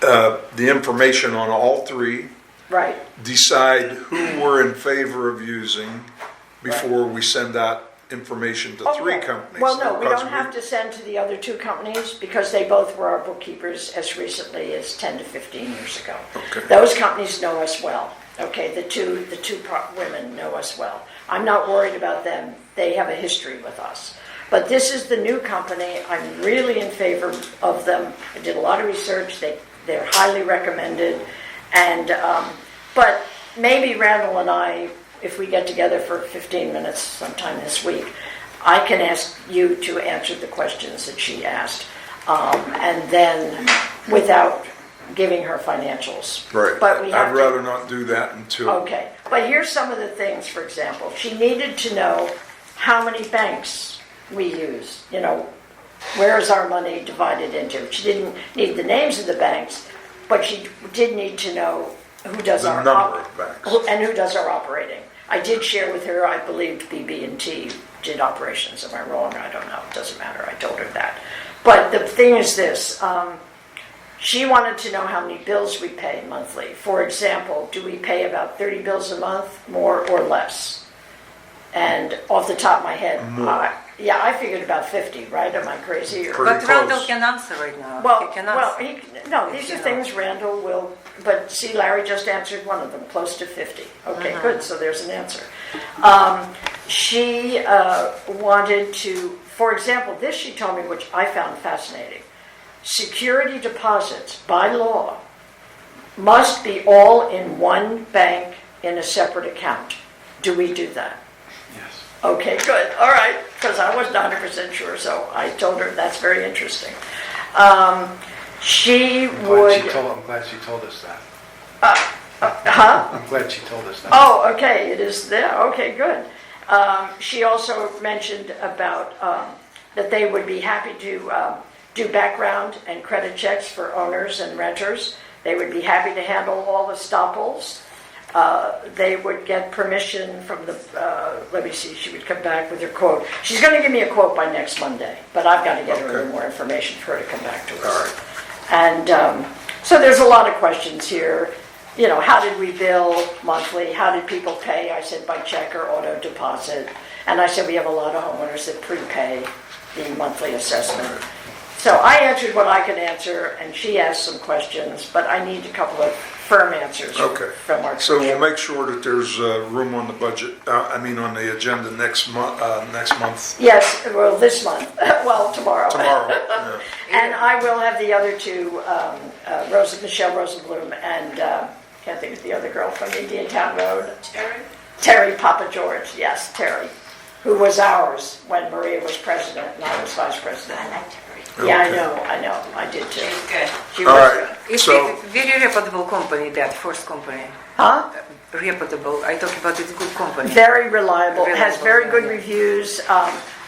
the information on all 3, Right. decide who we're in favor of using before we send out information to 3 Okay. companies. Well, no, we because don't have to send to the other 2 companies because they both were our bookkeepers as recently as 10 to 15 years ago. Okay. Those companies know us well. Okay, the two women know us well. I'm not worried about them. They have a history with us. But this is the new company. I'm really in favor of them. I did a lot of research. They're highly recommended. And but maybe Randall and I, if we get together for 15 minutes sometime this week, I can ask you to answer the questions that she asked, and then without giving her financials. Right. But we have I'd to- rather not do that until. Okay, but here's some of the things, for example. She needed to know how many banks we use, where is our money divided into. She didn't need the names of the banks, but she did need to know who does The our number of banks. and who does our operating. I did share with her, I believed BB&T did operations. Am I wrong? I don't know. It doesn't matter. I told her that. But the thing is this, she wanted to know how many bills we pay monthly. For example, do we pay about 30 bills a month, more or less? And off the top of my head, I figured about 50, right? Am I crazy? Or, Pretty But Randall close. can answer right now. well, he can well, answer. no, these are things Randall will, but see, Larry just answered one of them, close to 50. Okay, good, so there's an answer. She wanted to, for example, this she told me, which I found fascinating. Security deposits, by law, must be all in one bank in a separate account. Do we do that? Yes. Okay, good, all right, because I wasn't 100% sure, so I told her that's very interesting. She I'm would, glad she told us that. huh? I'm glad she told us that. Oh, okay, it is there, okay, good. She also mentioned about that they would be happy to do background and credit checks for owners and renters. They would be happy to handle all the stoppals. They would get permission from the, let me see, she would come back with her quote. She's going to give me a quote by next Monday, but I've got to get her a little more information for her to come back to us. All right. And so there's a lot of questions here. You know, how did we bill monthly? How did people pay? I said by check or auto deposit. And I said we have a lot of homeowners that prepay the monthly assessment. So I answered what I could answer, and she asked some questions, but I need a couple of firm answers Okay. from our So we'll treasurer. make sure that there's room on the budget, on the agenda next month, Yes, well, this month, well, tomorrow. tomorrow. Yeah. And I will have the other two, Michelle Rosenblum and, can't think of the other girl from Indiantown Road. Terry Papa George, yes, Terry, who was ours when Maria was president and I was vice president. I like Terry. Yeah, Okay. I did too. She's good. She All was right. good. It's So- a very reputable company, that first company. Huh? Reputable. I talk about it's good company. Very reliable, has very good Reliable, reviews.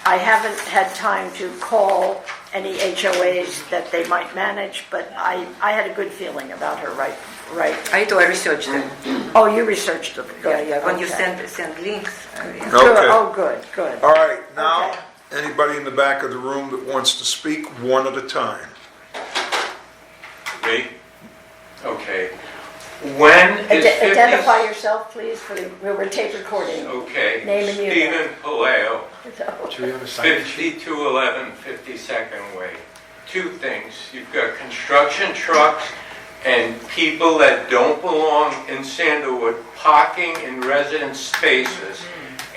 I haven't had time to call any HOAs that they might manage, but I had a good feeling about her, right? I do. I researched them. Oh, you researched them, Yeah, good. yeah. When you okay. send links. Yeah. Good. Okay. Oh, good, good. All right, now, Okay. anybody in the back of the room that wants to speak, one at a time. Me? Okay. When is 50... Identify yourself, please, for the, we're tape recording. Okay. Name and you. Stephen Paleo, Should we have a sign? 5211 52nd Way. Two things. You've got construction trucks and people that don't belong in Sandalwood parking in residence spaces.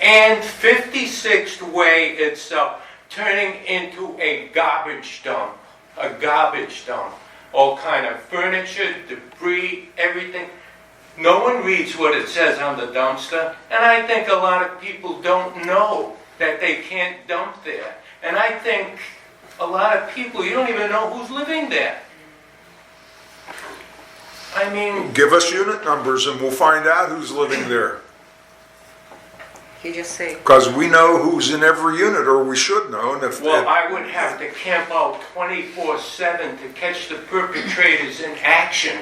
And 56th Way itself turning into a garbage dump. A garbage dump. All kind of furniture, debris, everything. No one reads what it says on the dumpster, and I think a lot of people don't know that they can't dump there. And I think a lot of people, you don't even know who's living there. I mean, Give us unit numbers and we'll find out who's living there. He just say. Because we know who's in every unit, or we should know, and if, well, I would have to camp out 24/7 to catch the perpetrators in action.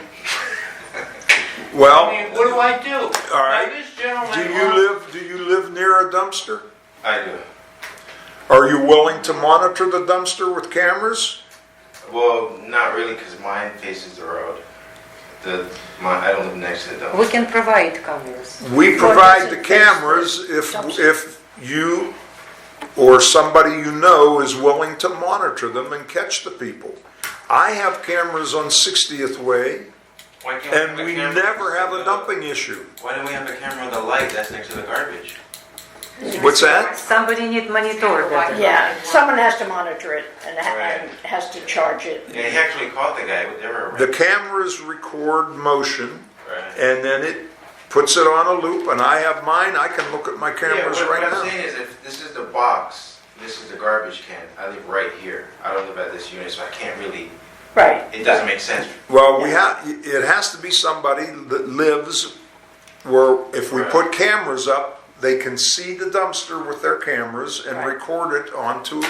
well, I mean, what do I do? all right. Now, this gentleman Do you live near a dumpster? I do. Are you willing to monitor the dumpster with cameras? Well, not really, because mine faces the road. I don't live next to the dumpster. We can provide cameras. We Or provide does the it face cameras the if dumpster? you or somebody you know is willing to monitor them and catch the people. I have cameras on 60th Way, Why can't have and a we camera never have a next to dumping issue. Why don't we have a camera on the light that's next to the garbage? What's that? Somebody need monitor that. Yeah, someone has to monitor it and Right. and has to charge it. Yeah, he actually caught the guy. They were The cameras record motion, right. and then it puts it on a loop, and I have mine, I can look at my Yeah, cameras but right what I'm now. saying is, if this is the box, this is the garbage can. I live right here. I don't live at this unit, so I can't really. Right. It doesn't make sense. Well, it has to be somebody that lives where if we Right. put cameras up, they can see the dumpster with their cameras and Right. record it onto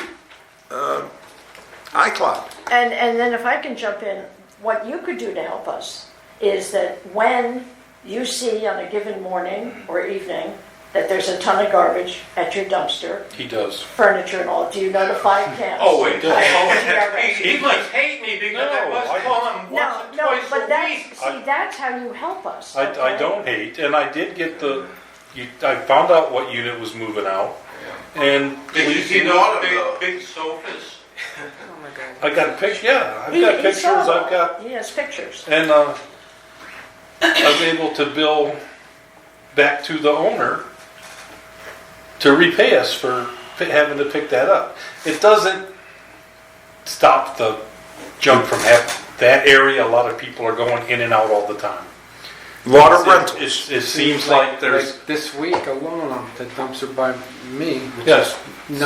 iCloud. And then if I can jump in, what you could do to help us is that when you see on a given morning or evening that there's a ton of garbage at your dumpster, He does. furniture and all, do you notify Ken? Oh, wait. Yeah. He must hate me because I No, must I- call him once No, or no, twice but a that's, week. see, that's how you help us. I okay? don't hate, and I did get I found out what unit was moving out, and Did you see know all those of those? big sofas? Oh my God. I got a picture, yeah, I've He- got he pictures, saw I've them. got, He has pictures. and I was able to bill back to the owner to repay us for having to pick that up. It doesn't stop the junk from happening. That area, a lot of people are going in and out all the time. Lot of rentals. It seems like there's, Like this week alone, the dumpster by me, which Yes. is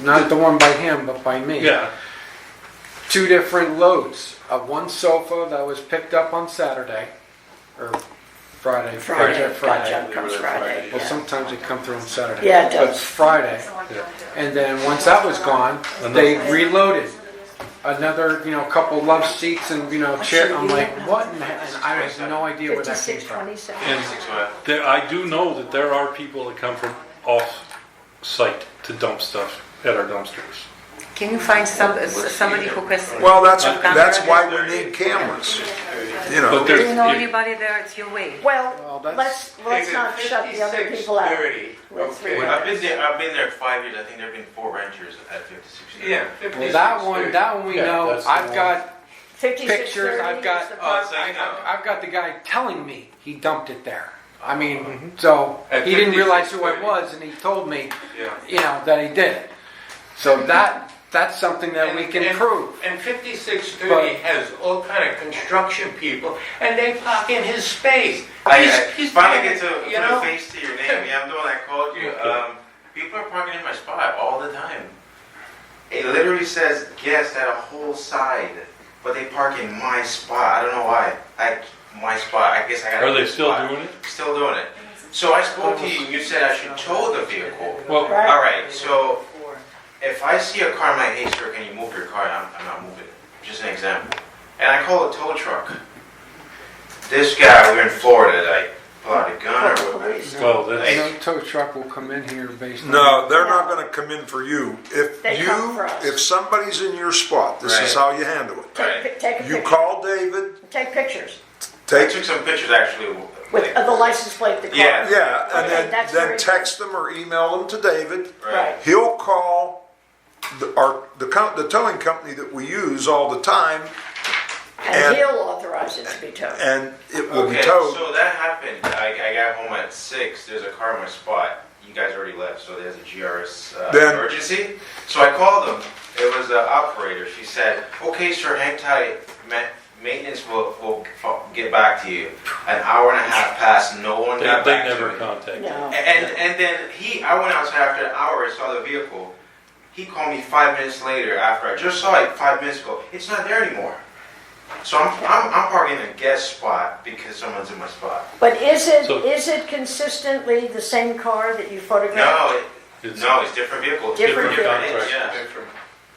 not the one by him, but by me. yeah, 2 different loads of one sofa that was picked up on Saturday, or Friday. Friday, Friday. gotcha, comes Friday, Well, yeah. sometimes it comes through on Saturday. Yeah, it But does. Friday. And then once that was gone, they reloaded another, couple love seats and, chair. I'm like, what? And I have no idea where that came from. 5627. and there, I do know that there are people that come from off-site to dump stuff at our dumpsters. Can you find somebody who has? Well, that's camera? why we need cameras. You know, But Do you know if- anybody there? It's your way. Well, that's- let's not shut the other people out. 5630. with three Okay. renters. I've been there 5 years. I think there've been 4 renters at 56. Yeah, Well, that one we Yeah, know. that's the I've one. got 5630 pictures, I've got- is the Oh, part- so you know. I've got the guy telling me he dumped it there. I mean, so At he didn't realize who I 56:30. was, and he told me, Yeah. that he did it. So that's something that we can prove. And 5630 has all kind of construction people, and they park in his space. I He's finally get to you put know? a face to your name. Yeah, I'm the one that called you. People are parking in my spot all the time. It literally says guest at a whole side, but they park in my spot. I don't know why. My spot. I guess I got. Are they still doing it? Still doing it. So I spoke to you. You said I should tow the vehicle. Well, Right. All right. So if I see a car, I'm like, hey sir, can you move your car? I'm not moving it. Just an example. And I call a tow truck. This guy, we're in Florida, like, pull out a gun or what? Police. well, that's, No tow truck will come in here based on. no, they're not gonna come in for you. If They come for us. if somebody's in your spot, this is Right. how you handle it. Take a You picture. call David, Take pictures I take, took some pictures actually. with like- the license plate, the car. Yeah. yeah, and Okay, that's then very text them or email them to David. Right. He'll call the towing company that we use all the time, And And- he'll authorize it to be towed. and it will be Okay, towed. so that happened. I got home at 6. There's a car in my spot. You guys already left, so there's a GRS Then- emergency. So I called them. It was the operator. She said, okay, sir, hang tight. Maintenance will get back to you. An hour and a half passed. No one they got back never to me. contact. No. And then I went outside after an hour and saw the vehicle. He called me 5 minutes later after I just saw it 5 minutes ago. It's not there anymore. So I'm parking in a guest spot because someone's in my spot. But is So- it consistently the same car that you photographed? No, It's- it's different vehicle. Different vehicle. Yeah.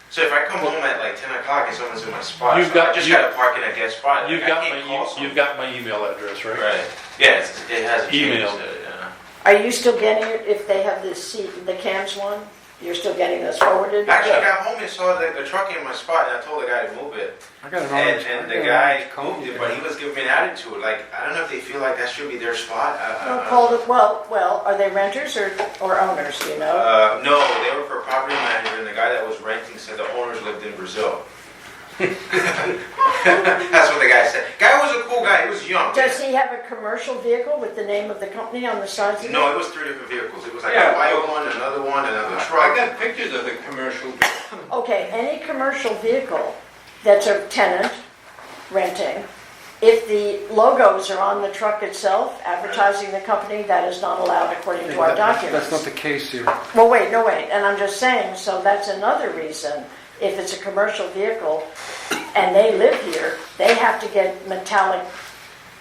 So if I come home at like 10 o'clock and someone's in my spot, You've so got- I just you- gotta park in a guest spot. You've I got can't call someone. you've got my email address, right? Right. Yeah, it hasn't Email. changed. Are you still getting it if they have the cams one? You're still getting those forwarded? Actually, I got home and saw the truck in my spot, and I told the guy to move it. I got an And, orange. and I the got an guy orange cone moved it, here. but he was giving me an attitude. Like, I don't know if they feel like that should be their spot. No, called it, well, are they renters or owners, do you know? No, they were for property manager, and the guy that was renting said the owners lived in Brazil. That's what the guy said. Guy was a cool guy. He was young. Does he have a commercial vehicle with the name of the company on the sides of it? No, it was 3 different vehicles. It was like Yeah. a white one, another I truck. got pictures of the commercial. Okay, any commercial vehicle that's a tenant renting, if the logos are on the truck itself, advertising the company, that is not allowed according to our documents. That's not the case here. Well, wait, and I'm just saying, so that's another reason, if it's a commercial vehicle and they live here, they have to get metallic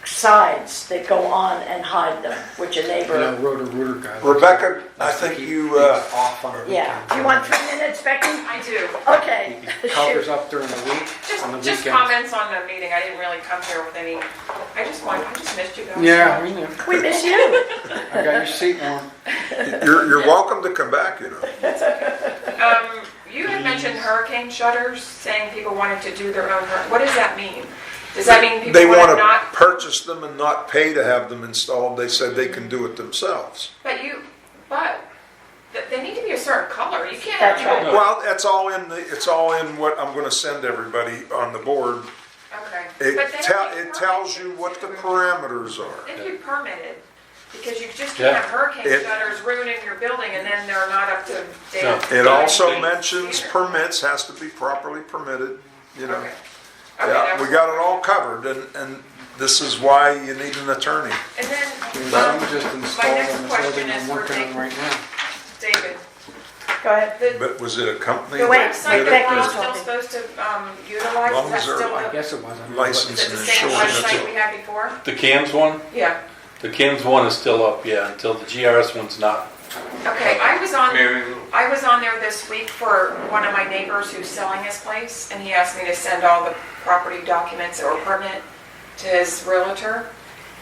sides that go on and hide them, which a neighbor, Rotor guy. Rebecca, I think you, He's off on a yeah. weekend. Do you want 3 minutes, Becky? I do. Okay. He covers up during the week, on the Just weekends. comments on the meeting. I didn't really come here with any, I just missed you guys. Yeah, we knew. We miss you. I got your seat warm. you're welcome to come back, you know. You had mentioned hurricane shutters, saying people wanted to do their own, what does that mean? Does that mean They people want want to to not, purchase them and not pay to have them installed. They said they can do it themselves. but they need to be a certain color. You can't That's have right. people. Well, it's all in what I'm going to send everybody on the board. Okay. It But they have to be tells permitted. you what the parameters are. They have to be permitted, because you just Yeah. can't have hurricane It- shutters ruining your building and then they're not up to date. No. It also Either. mentions permits, has to be properly permitted, you know. Okay. Okay, Yeah, that we was- got it all covered, and this is why you need an attorney. And then, I'm just installed next in the question building is I'm for working on Dick. right now. David, Go ahead. the But was it a company? the Wait, that website did it? that we're Becky's still talking. supposed to utilize, Long is that as they're still I the, guess it wasn't. License. is it the and same insurance. website we had before? The cans one? Yeah. The cans one is still up, yeah, until the GRS one's not. Okay, I was on Mary, there this week for one of my neighbors who's selling his place, and he asked me to send all the property documents that were pertinent to his realtor.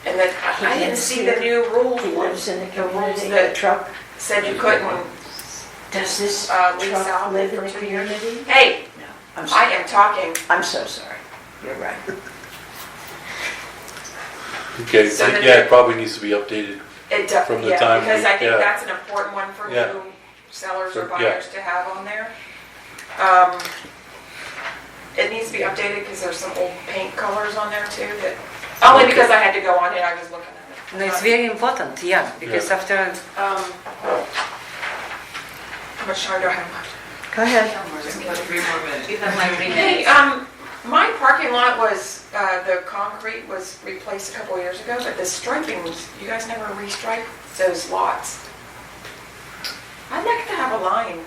And then I didn't see the new rules. He lives in the The rules community, the that truck. said you couldn't Does this lease truck out live in for the 2 years. community? Hey, No, I'm I sorry. am talking. I'm so sorry. You're right. Okay, So the- yeah, it probably needs to be updated. From the Yeah, time because we- I think yeah. that's an important one for Yeah. new sellers or So, yeah. buyers to have on there. It needs to be updated because there's some old paint colors on there too that, only because I had to go on it, I was looking at it. No, it's very important, yeah, because Yeah. after How much time do I have left? Go ahead. Hey, my parking lot was, the concrete was replaced a couple years ago, but the striping was, you guys never restriped those lots. I'd like to have a line,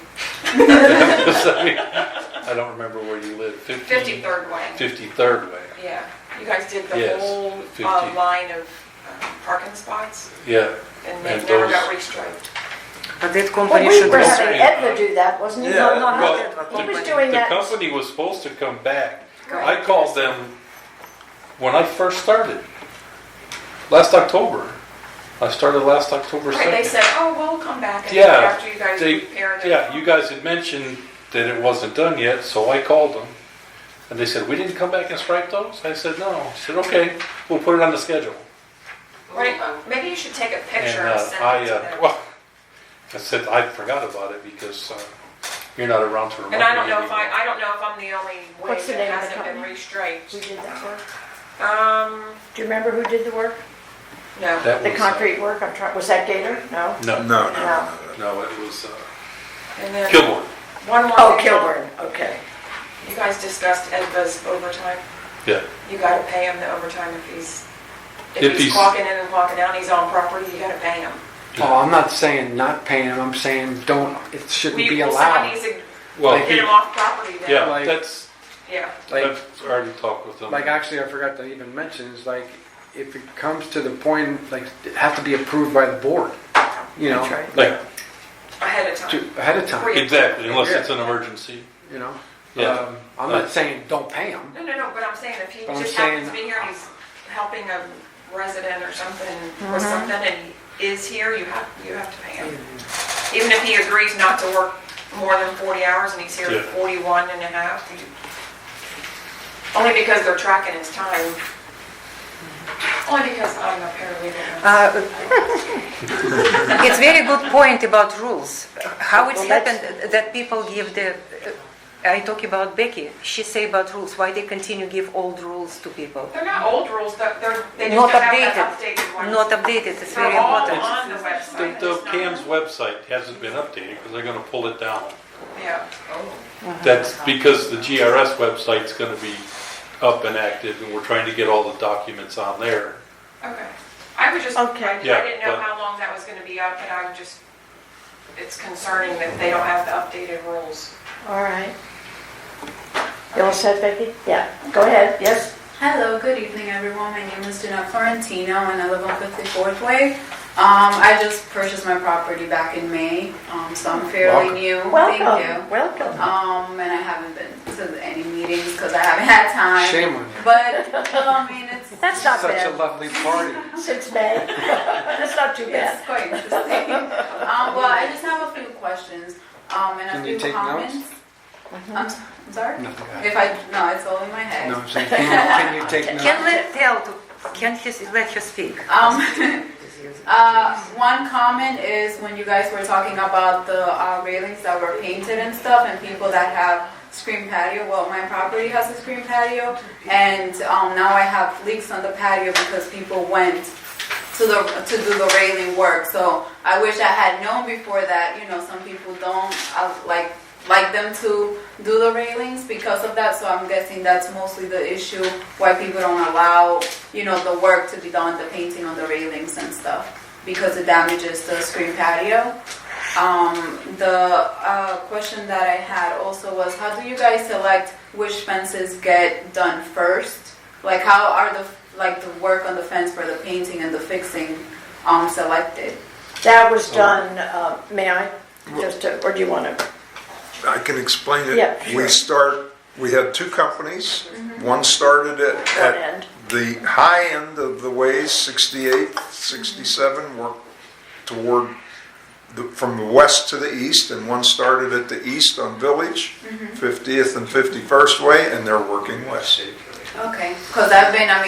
I don't remember where you live, 53rd way. 53rd way, Yeah, you guys did the Yes, whole 50. line of parking spots, yeah. and they And never those- got restriped. but that Well, company we should were be having Edna do that, wasn't he? Yeah, No, not well, that He was company. doing The that. company was supposed to come back. Right. I called them when I first started, last October. I started last October Right, they 2nd. said, oh, we'll come back and Yeah, after you guys they- repair the. Yeah, you guys had mentioned that it wasn't done yet, so I called them. And they said, we didn't come back and stripe those? I said, no. I said, okay, we'll put it on the schedule. Right, maybe you should take a picture And and send it to them. well, I said, I forgot about it because you're not around to remind And me. I don't know if anymore. I don't know if I'm the only way What's the that name of the hasn't been company? restriped. Who did that work? Do Do you remember who did the work? no. That The was, concrete work? I'm trying, was that Gator? No? No, No, no, No. no. no, it was And then Kilborn. one more Oh, thing. Kilburn, okay. You guys discussed Edva's overtime. Yeah. You gotta pay him the overtime if he's If he's- clocking in and clocking out, and he's on property, you gotta pay him. Oh, I'm not saying not paying them, I'm saying don't, it shouldn't be Someone allowed. needs to Well, Like, get him off property then. yeah, Like- that's, Yeah. Like, I've already talked with them. like actually I forgot to even mention, is like, if it comes to the point, like, it has to be approved by the board, you know? That's right. Like, Ahead of time. Ahead of time, exactly, unless Yeah. it's an emergency. you know? Yeah. I'm not saying don't pay them. No, but I'm saying if he But I'm just happens to saying- be here and he's helping a resident or something Mm-hmm. with something and he is here, you have to pay him. Even if he agrees not to work more than 40 hours and he's here Yeah. 41 and a half. Only because they're tracking his time. Only because I'm a paralegal. It's very good point about rules. How it's Well, that's- happened that people give the, I talk about Becky, she say about rules, why they continue give old rules to people. They're not old rules, they just Not don't have updated, that updated ones. not updated, it's very They're all important. on the website. The it's not- CAM's website hasn't been updated because they're gonna pull it down. Yeah. That's because the GRS website's gonna be up and active and we're trying to get all the documents on there. Okay. I was just, Okay. I Yeah, didn't know but- how long that was gonna be up, and I was just, it's concerning that they don't have the updated rules. All right. You all set, Becky? Yeah, go ahead, yes? Hello, good evening everyone. My name is Gina Florentino and I live on 54th Way. I just purchased my property back in May, so I'm fairly Welcome. new. Thank Welcome, you. welcome. And I haven't been to any meetings because I haven't had time. Shame on you. But, I mean, it's That's not Such a bad. lovely party. Since May. That's not too bad. it's quite interesting. Well, I just have a few questions and Can a you few take comments. notes? I'm sorry? No, go ahead. If I, no, it's all in my head. No, I'm saying, can you take notes? Can he let her speak? One comment is when you guys were talking about the railings that were painted and stuff, and people that have screen patio. Well, my property has a screen patio, and now I have leaks on the patio because people went to do the railing work. So I wish I had known before that. You know, some people don't like like them to do the railings because of that. So I'm guessing that's mostly the issue why people don't allow, the work to be done, the painting on the railings and stuff, because it damages the screen patio. The question that I had also was, how do you guys select which fences get done first? Like, how are the work on the fence for the painting and the fixing selected? That was done, may I? Or do you want to? I can explain it. Yeah, sure. We had two companies. One started at end. the high end of the ways, 68, 67, worked toward from the west to the east, and one started at the east on Village, 50th and 51st Way, and they're working west. Okay, because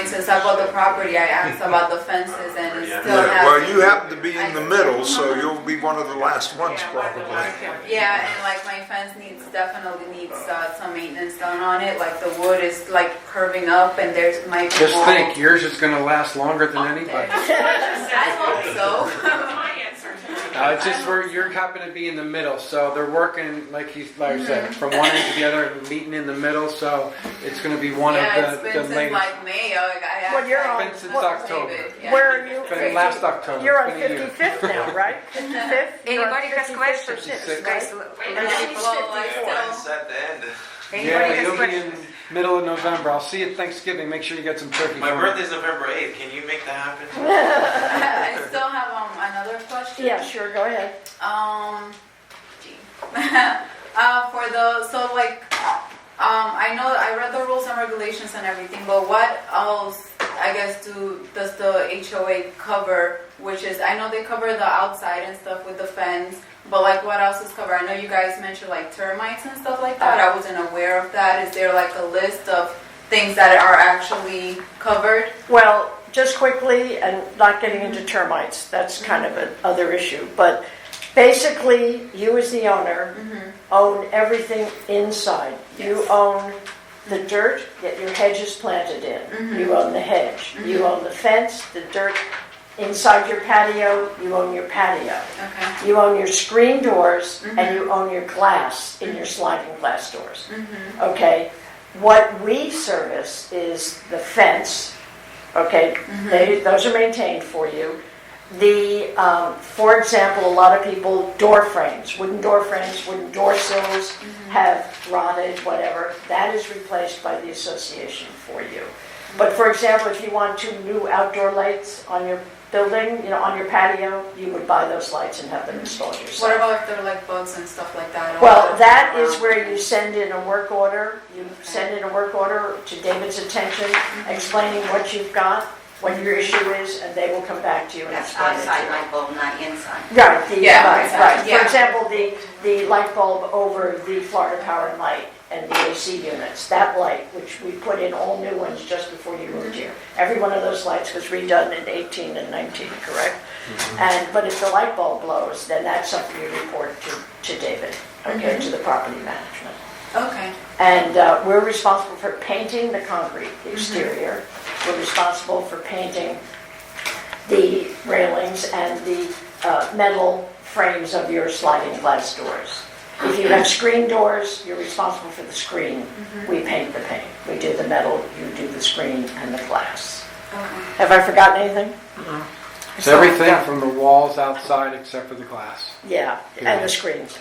since I bought the property, I asked about the fences and it still has... Well, you happen to be in the middle, so you'll be one of the last ones probably. Yeah, and my fence definitely needs some maintenance done on it. Like the wood is curving up and there's my... Just think, yours is going to last longer than anybody. I hope so. It's just where you happen to be in the middle, so they're working, like I said, from one end to the other, meeting in the middle, so it's going to be one of it's the been since latest. May. You're on- It's been since October. Where are you? It's been last October. You're on It's been a year. 55th now, right? 55th? You're on Anybody has 55th or questions? 6th, Guys, right? And she's 54. Fence at the end. anybody Yeah, has you'll be questions? in middle of November. I'll see you at Thanksgiving. Make sure you get some turkey. My for me. birthday's November 8th. Can you make that happen? I still have another question. Yeah, sure, go ahead. I know I read the rules and regulations and everything, but what else, I guess, does the HOA cover? Which is, I know they cover the outside and stuff with the fence, but what else is covered? I know you guys mentioned termites and stuff like that. I wasn't aware of that. Is there a list of things that are actually covered? Well, just quickly, and not getting into termites, that's kind of another issue, but basically, you as the owner own everything inside. You own the dirt that your hedge is planted in. You own the hedge. You own the fence, the dirt inside your patio. You own your patio. Okay. You own your screen doors, and you own your glass in your sliding glass doors. Okay? What we service is the fence. Okay? Those are maintained for you. For example, a lot of people, door frames, wooden door sills have rotted, whatever. That is replaced by the association for you. But for example, if you want 2 new outdoor lights on your building, on your patio, you would buy those lights and have them installed yourself. What about if they're bugs and stuff like that? Well, that is where you send in a work order. You send in a work order to David's attention, explaining what you've got, what your issue is, and they will come back to you and That's explain it to outside you. light bulb, not inside. Right, right. Yeah. For example, the light bulb over the Florida Power and Light and the AC units, that light, which we put in all new ones just before you moved here. Every one of those lights was redone in 18 and 19, correct? But if the light bulb blows, then that's something you report to David, okay, to the property management. Okay. And we're responsible for painting the concrete, the exterior. We're responsible for painting the railings and the metal frames of your sliding glass doors. If you have screen doors, you're responsible for the screen. We paint the paint. We do the metal, you do the screen and the glass. Have I forgotten anything? It's everything from the walls outside except for the glass. Yeah, and the screens.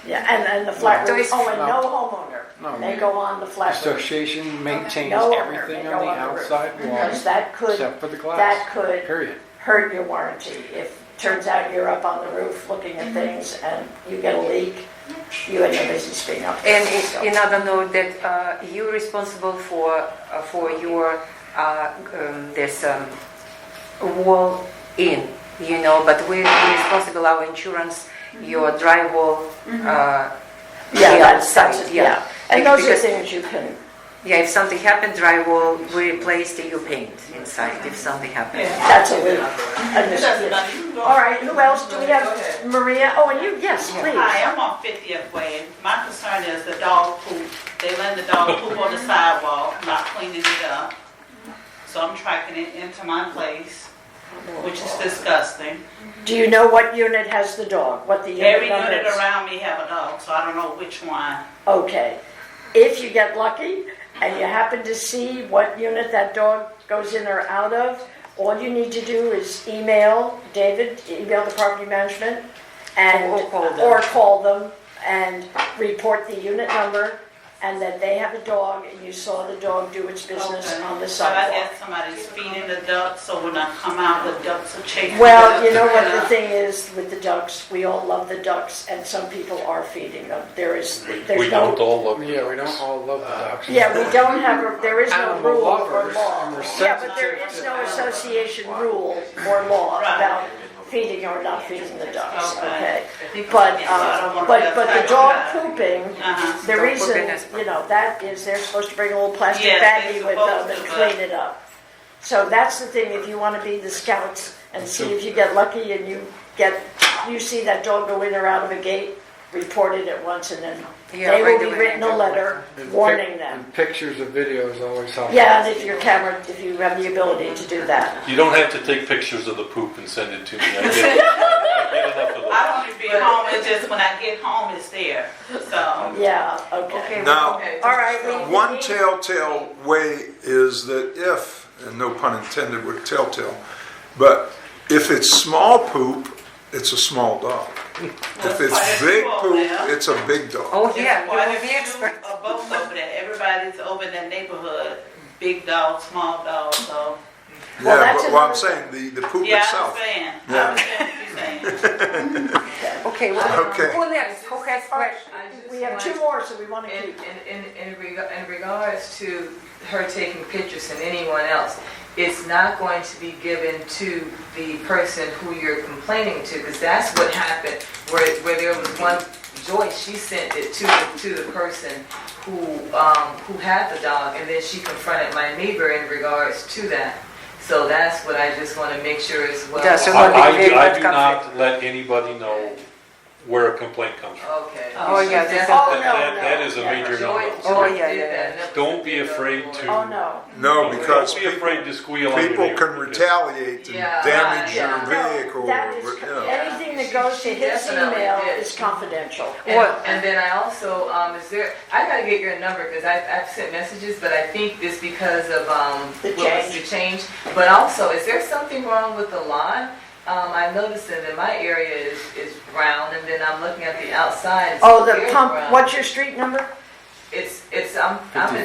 Yeah, and the flat roof. Oh, and no homeowner. No. May go on the flat roof. Association maintains No owner everything may on go the on the roof. outside Because walls that could except for the glass. Period. hurt your warranty. If turns out you're up on the roof looking at things and you get a leak, you had no business being up there. And another note that you're responsible for your this wall in, but we're responsible, our insurance, your drywall. Yeah. And those are Because- things you can. Yeah, if something happened, drywall, we replaced you paint inside if something happened. That's a leak. All right. Who else do we have? Maria. Oh, and you. Yes, please. Hi, I'm on 50th Way, and my concern is the dog poop. They let the dog poop on the sidewalk, not cleaning it up. So I'm tracking it into my place. which is disgusting. Do you know what unit has the dog? What the unit Every number unit is? around me have a dog, so I don't know which one. Okay. If you get lucky and you happen to see what unit that dog goes in or out of, all you need to do is email David, email the property management, and or call them and report the unit number and that they have a dog and you saw the dog do its business Okay. on the So I sidewalk. guess somebody's feeding the ducks, so when I come out, the ducks are chasing. Well, the you know what the ducks. thing is with the ducks, we all love the ducks and some people are feeding them. There's We no, don't all love Yeah, we don't all love the ducks. yeah, we don't have, there is no Animal rule or lovers, law. and we're Yeah, but there sensitive is to no animals. association rule or law Right. about feeding or not feeding the ducks, Okay. okay? But, I don't wanna but get the dog that. pooping, Uh-huh. the reason, you know, that is they're supposed to bring a little plastic Yes, baggie they're with them supposed and to, clean but- it up. So that's the thing, if you want to be the scouts and see if you get lucky and you see that dog go in or out of a gate, report it at once and then they will be written a letter warning them. And pictures or videos always help. Yeah, and if your camera, if you have the ability to do that. You don't have to take pictures of the poop and send it to me. I get enough of those. I don't even be home, it's just when I get home, it's there, so. Yeah, okay. Now, All right, one telltale way is that if, and no pun intended with telltale, but if it's small poop, it's a small dog. If it's big poop, it's a big dog. Oh, yeah, quite a few of both over there, everybody's over in that neighborhood, big dog, small dog, so. Well, Yeah, that's but what I'm another saying, the poop Yeah, I itself. understand, I Yeah. understand what you're saying. Okay, well, Okay. who next? Who has All right, questions? we have two more, so we want to keep. In regards to her taking pictures and anyone else, it's not going to be given to the person who you're complaining to, because that's what happened, where there was one, Joyce, she sent it to the person who had the dog, and then she confronted my neighbor in regards to that. So that's what I just want to make sure as well. Does it- I do not let anybody know where a complaint comes from. Okay. Oh, yeah, that's- Oh, no, That is a no. major no-no. Oh, yeah. Don't be afraid to, Oh, no. No, because don't be afraid to squeal on your people neighbor, can because retaliate and Yeah, damage yeah. your vehicle. That is, you know. anything that goes to his Definitely email did. is confidential. And then I also, I gotta get your number, because I've sent messages, but I think it's because of, The what was change. the change. But also, is there something wrong with the lawn? I noticed that in my area is brown, and then I'm looking at the outside. Oh, it's the very pump, brown. what's your street number? I'm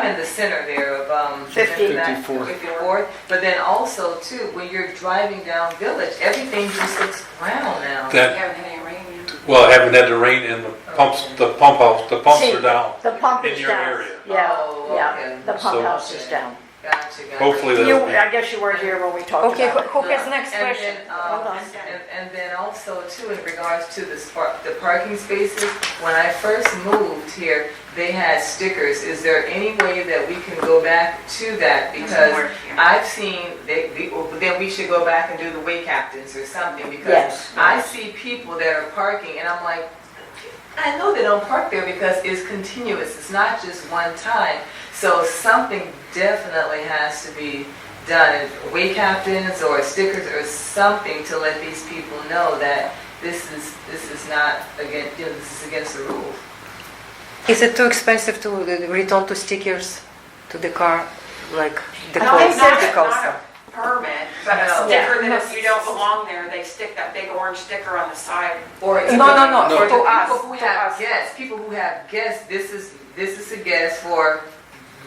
in the center there of, 54th. 54th. But then also too, when you're driving down Village, everything just looks brown now. that, haven't had any rain yet. well, haven't had the rain and the pumps See, are down. The pump in is your down. area. Yeah, Oh, yeah, okay. the pump So- house is down. Gotcha. Hopefully You, that'll be. I guess you weren't here when we talked Okay, about it. who has next And question? then, Hold on. and then also too, in regards to the parking spaces, when I first moved here, they had stickers. Is there any way that we can go back to that? Because I've seen, then we should go back and do the way captains or something, because Yes. I see people that are parking, and I'm like, I know they don't park there because it's continuous. It's not just one time. So something definitely has to be done. Way captains or stickers or something to let these people know that this is not against, this is against the rules. Is it too expensive to return to stickers to the car, like the No, it's cost? not, The it's cost. not a permit, but a No. sticker that Yeah. if you don't belong there, they stick that big orange sticker on the side. Or No, no, no, For to people us, who to have us. guests, people who have guests, this is a guest for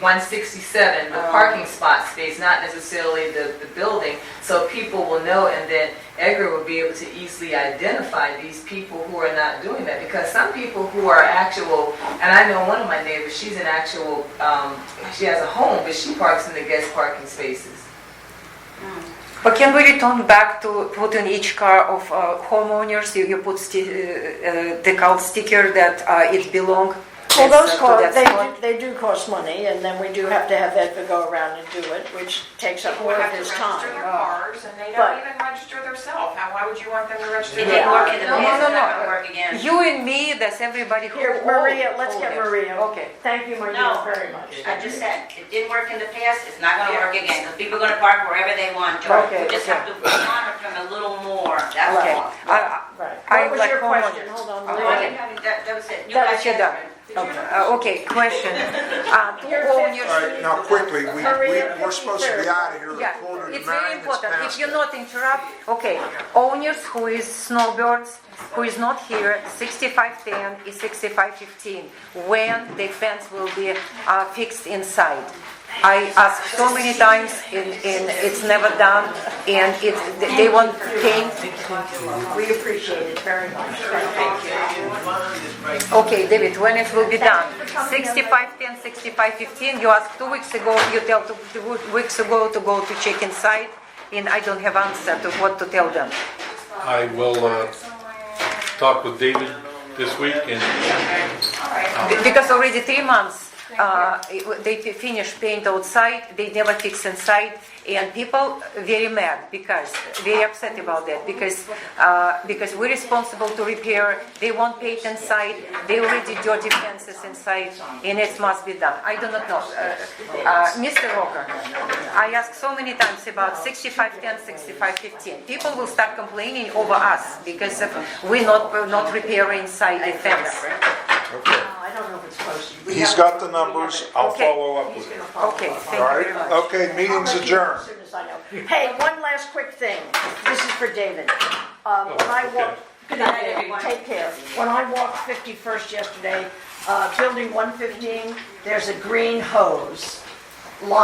167, the parking spot space, not necessarily the building, so people will know, and then Edgar will be able to easily identify these people who are not doing that, because some people who are actual, and I know one of my neighbors, she's an actual, she has a home, but she parks in the guest parking spaces. But can we return back to put in each car of homeowners, you put decal sticker that it belong Well, those to cost, that spot? they do cost money, and then we do have to have Edgar go around and do it, which takes up People more of have to his register their time. cars, and they But- don't even register themselves. Why would you want them to register It their didn't work car? in the No, past, no, it's not no. gonna work again. You and me, that's everybody who. Here, Maria, let's get older. Maria. Okay. Thank you, Maria, No. very much. I just said, it didn't work in the past, it's not gonna work again, because people are gonna park wherever they want, Joe. Okay, We just okay. have to monitor them a little more, that's Okay. all. Right. I What was like your common- question? Hold on, Oh, I Maria. didn't have, that was it. You That guys was your done. answered. Okay, question. Two You're owners. All right, now quickly, Maria, we're supposed to be out of here Yeah, at quarter to it's very 9, it's important. If past you it. not interrupt, okay. Owners who is snowbirds, who is not here, 6510 is 6515. When the fence will be fixed inside. I asked so many times, and it's never done, and they want paint. We appreciate it very much. Thank you. Okay, David, when it will be done? 6510, 6515. You asked 2 weeks ago, you tell 2 weeks ago to go to check inside, and I don't have answer to what to tell them. I will talk with David this week and Because already 3 months, they finish paint outside, they never fix inside, and people very mad because very upset about that because we're responsible to repair. They want paint inside, they already dirty fences inside, and it must be done. I do not know, Mr. Rocker. I asked so many times about 6510, 6515. People will start complaining over us because we're not repairing inside the fence. Okay. I don't know if it's posted. We He's have- got the numbers, I'll Okay. follow up He's with you. gonna follow Okay, up. thank All you right, very much. okay, meeting's As adjourned. soon as I know. Hey, one last quick thing. This is for David. When I okay. walked, good night, everyone. Take care. When I walked 51st yesterday, building 115, there's a green hose line